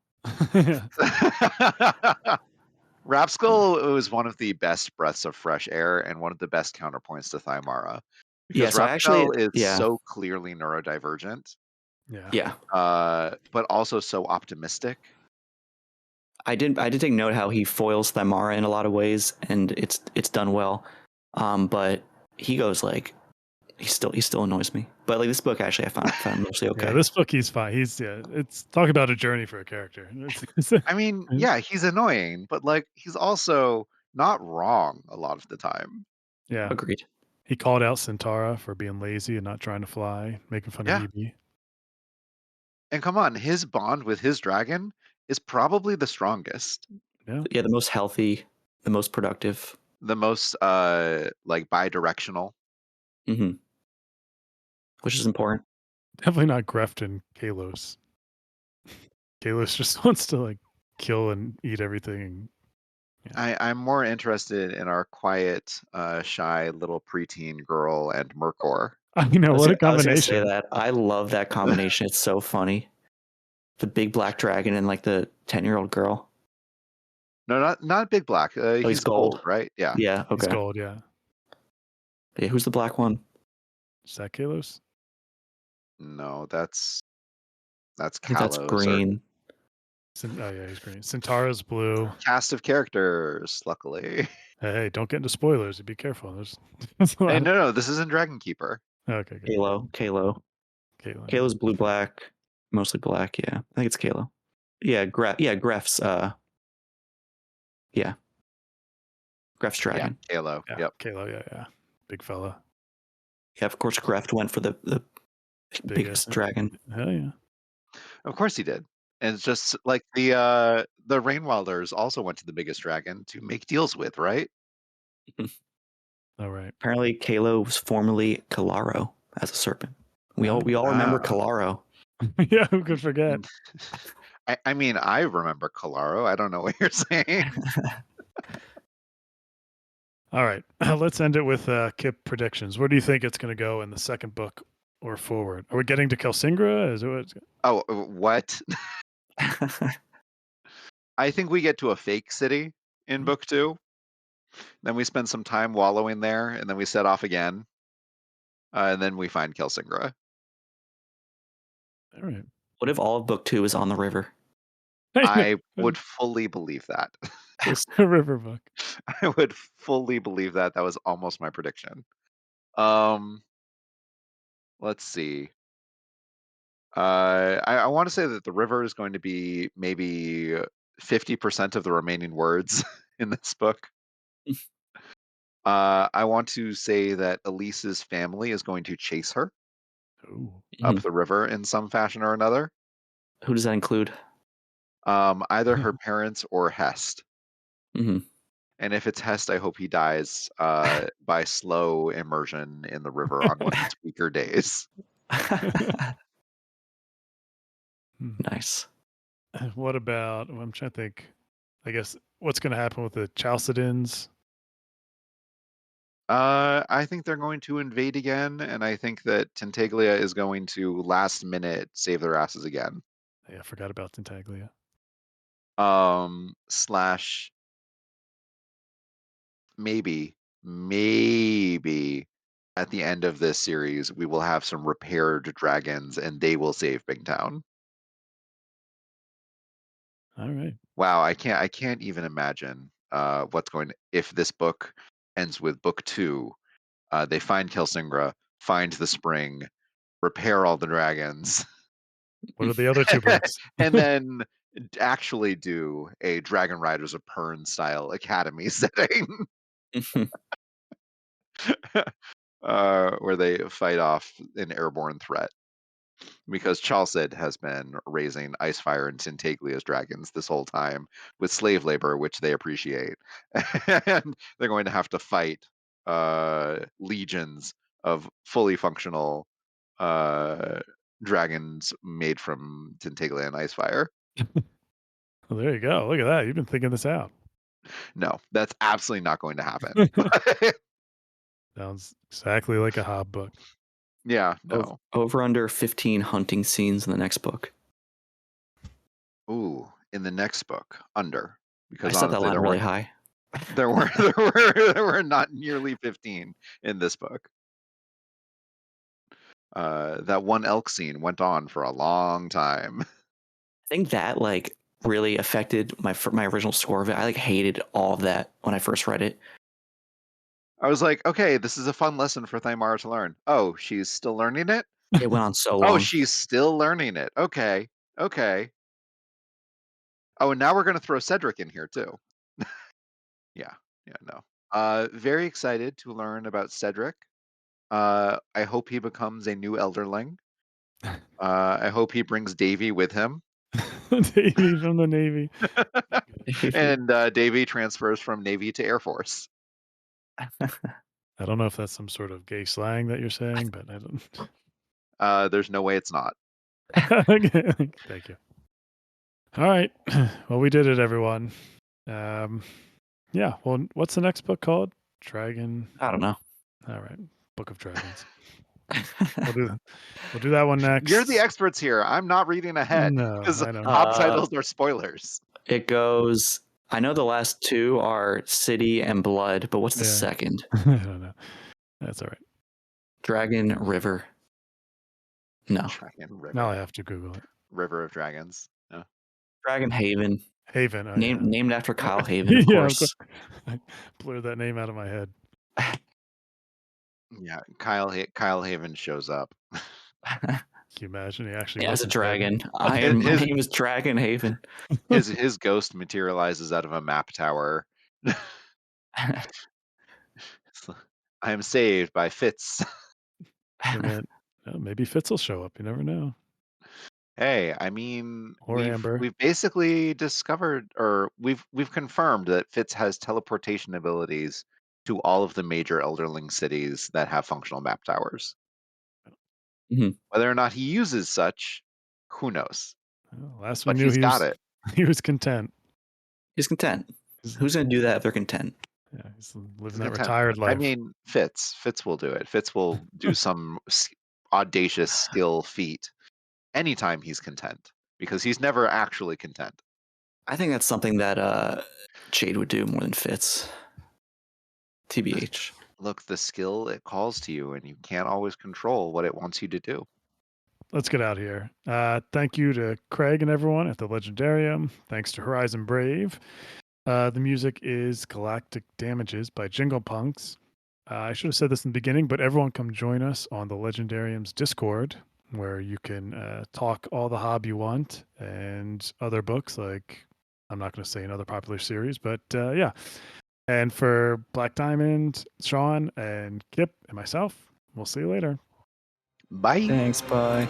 Rapskull was one of the best breaths of fresh air and one of the best counterpoints to Thymara. Yeah, Because so I actually, Rapskull is yeah, so clearly neurodivergent, Yeah. but also so optimistic. I did take note how he foils Thymara in a lot of ways, and it's done well. But he goes like he still annoys me. But like this book actually I found mostly okay. Yeah, this book he's fine. It's talk about a journey for a character. I mean, yeah, he's annoying, but like he's also not wrong a lot of the time. Yeah. Agreed. He called out Centaura for being lazy and not trying to fly, making fun Yeah. of EB. And come on, his bond with his dragon is probably the strongest. Yeah, the most healthy, the most productive, the most like bi-directional. Mm-hmm. Which is important. Definitely not Greft and Kalos. Kalos just wants to like kill and eat everything. I'm more interested in our quiet, shy little preteen girl and Mercor. I know, what a I was gonna say combination. that. I love that combination. It's so funny. The big black dragon and like the 10-year-old girl. No, not Big Black. He's gold, right? Yeah. Yeah. Okay. He's gold. Yeah. Yeah. Who's the black one? Is that Kalos? No, that's I think that's Kalos. green. Oh yeah, he's green. Centaura's blue. Cast of characters, luckily. Hey, don't get into spoilers. Be careful. There's a lot Hey, of... no, this isn't Dragon Keeper. Okay, good. Kalo. Kalo's blue black, mostly black. Yeah, I think it's Kalo. Yeah, Gref's. Yeah, Gref's dragon. Yeah, Kalo. Yeah, Yep. Kalo. Yeah, big fella. Yeah, of course, Greft went for the biggest dragon. Hell yeah. Of course he did. And it's just like the Rain Wilders also went to the biggest dragon to make deals with, right? All right. Apparently, Kalo was formerly Kalaro as a serpent. We all remember Kalaro. Yeah, who could forget? I mean, I remember Kalaro. I don't know what you're saying. All right, let's end it with Kip predictions. Where do you think it's going to go in the second book or forward? Are we getting to Kelsingra? Is it what? Oh, what? I think we get to a fake city in book 2. Then we spend some time wallowing there, and then we set off again. And then we find Kelsingra. All right. What if all of book 2 is on the river? I would fully believe that. It's a river book. I would fully believe that. That was almost my prediction. Let's see. I want to say that the river is going to be maybe 50% of the remaining words in this book. I want to say that Elise's family is going to chase her up the river in some fashion or another. Who does that include? Either her parents or Hest. Mm-hmm. And if it's Hest, I hope he dies by slow immersion in the river on one of its weaker days. Nice. What about, I'm trying to think, I guess, what's going to happen with the Chalcedons? I think they're going to invade again, and I think that Tintaglia is going to last minute save their asses again. Yeah, I forgot about Tintaglia. Slash maybe at the end of this series we will have some repaired dragons and they will save Bingtown. All right. Wow, I can't even imagine what's going to, if this book ends with book 2. They find Kelsingra, find the spring, repair all the dragons. What are the other 2 books? And then actually do a Dragon Riders of Pern style academy setting. Where they fight off an airborne threat. Because Chalced has been raising Icefire and Tintaglia's dragons this whole time with slave labor, which they appreciate. And they're going to have to fight legions of fully functional dragons made from Tintaglia and Icefire. Well, there you go. Look at that. You've been thinking this out. No, that's absolutely not going to happen. Sounds exactly like a Hobb book. Yeah, no. Over under 15 hunting scenes in the next book. Ooh, in the next book, under. because set that honestly, line really high. there were not nearly 15 in this book. That one elk scene went on for a long time. I think that like really affected my original score of it. I like hated all of that when I first read it. I was like, okay, this is a fun lesson for Thaimara to learn. Oh, she's still learning it? It went on so long. Oh, she's still learning it. Okay. Oh, and now we're going to throw Cedric in here too. Yeah, no. Very excited to learn about Cedric. I hope he becomes a new Elderling. I hope he brings Davy with him. Davy from the Navy. And Davy transfers from Navy to Air Force. I don't know if that's some sort of gay slang that you're saying, but I don't. There's no way it's not. Okay, thank you. All right. Well, we did it, everyone. Yeah. Well, what's the next book called? Dragon. I don't know. All right. Book of Dragons. We'll do that one next. You're the experts here. I'm not reading ahead because Hobb titles are spoilers. It goes. I know the last two are City and Blood, but what's the second? I don't know. That's all right. Dragon River. No. Dragon River. Now I have to Google it. River of Dragons. No. Dragon Haven. Haven. Named after Kyle Haven, of course. I blurred that name out of my head. Yeah, Kyle Haven shows up. Can you imagine? He actually as a dragon. My name is Dragon Haven. His ghost materializes out of a map tower. I am saved by Fitz. Maybe Fitz will show up. You never know. Hey, I mean, Amber. We've basically discovered, or we've confirmed that Fitz has teleportation abilities to all of the major Elderling cities that have functional map towers. Mm-hmm. Whether or not he uses such, who knows? Well, last we knew, got it. He was content. He's content. Who's going to do that if they're content? Yeah, he's living that retired life. I mean, Fitz will do it. Fitz will do some audacious skill feat anytime he's content, because he's never actually content. I think that's something that Jade would do more than Fitz. TBH. Look, the skill, it calls to you, and you can't always control what it wants you to do. Let's get out here. Thank you to Craig and everyone at the Legendarium. Thanks to Horizon Brave. The music is Galactic Damages by Jingle Punks. I should have said this in the beginning, but everyone come join us on the Legendarium's Discord, where you can talk all the Hobb you want and other books, like, I'm not going to say another popular series, but yeah. And for Black Diamond, Sean, and Kip, and myself, we'll see you later. Bye. Thanks, bye.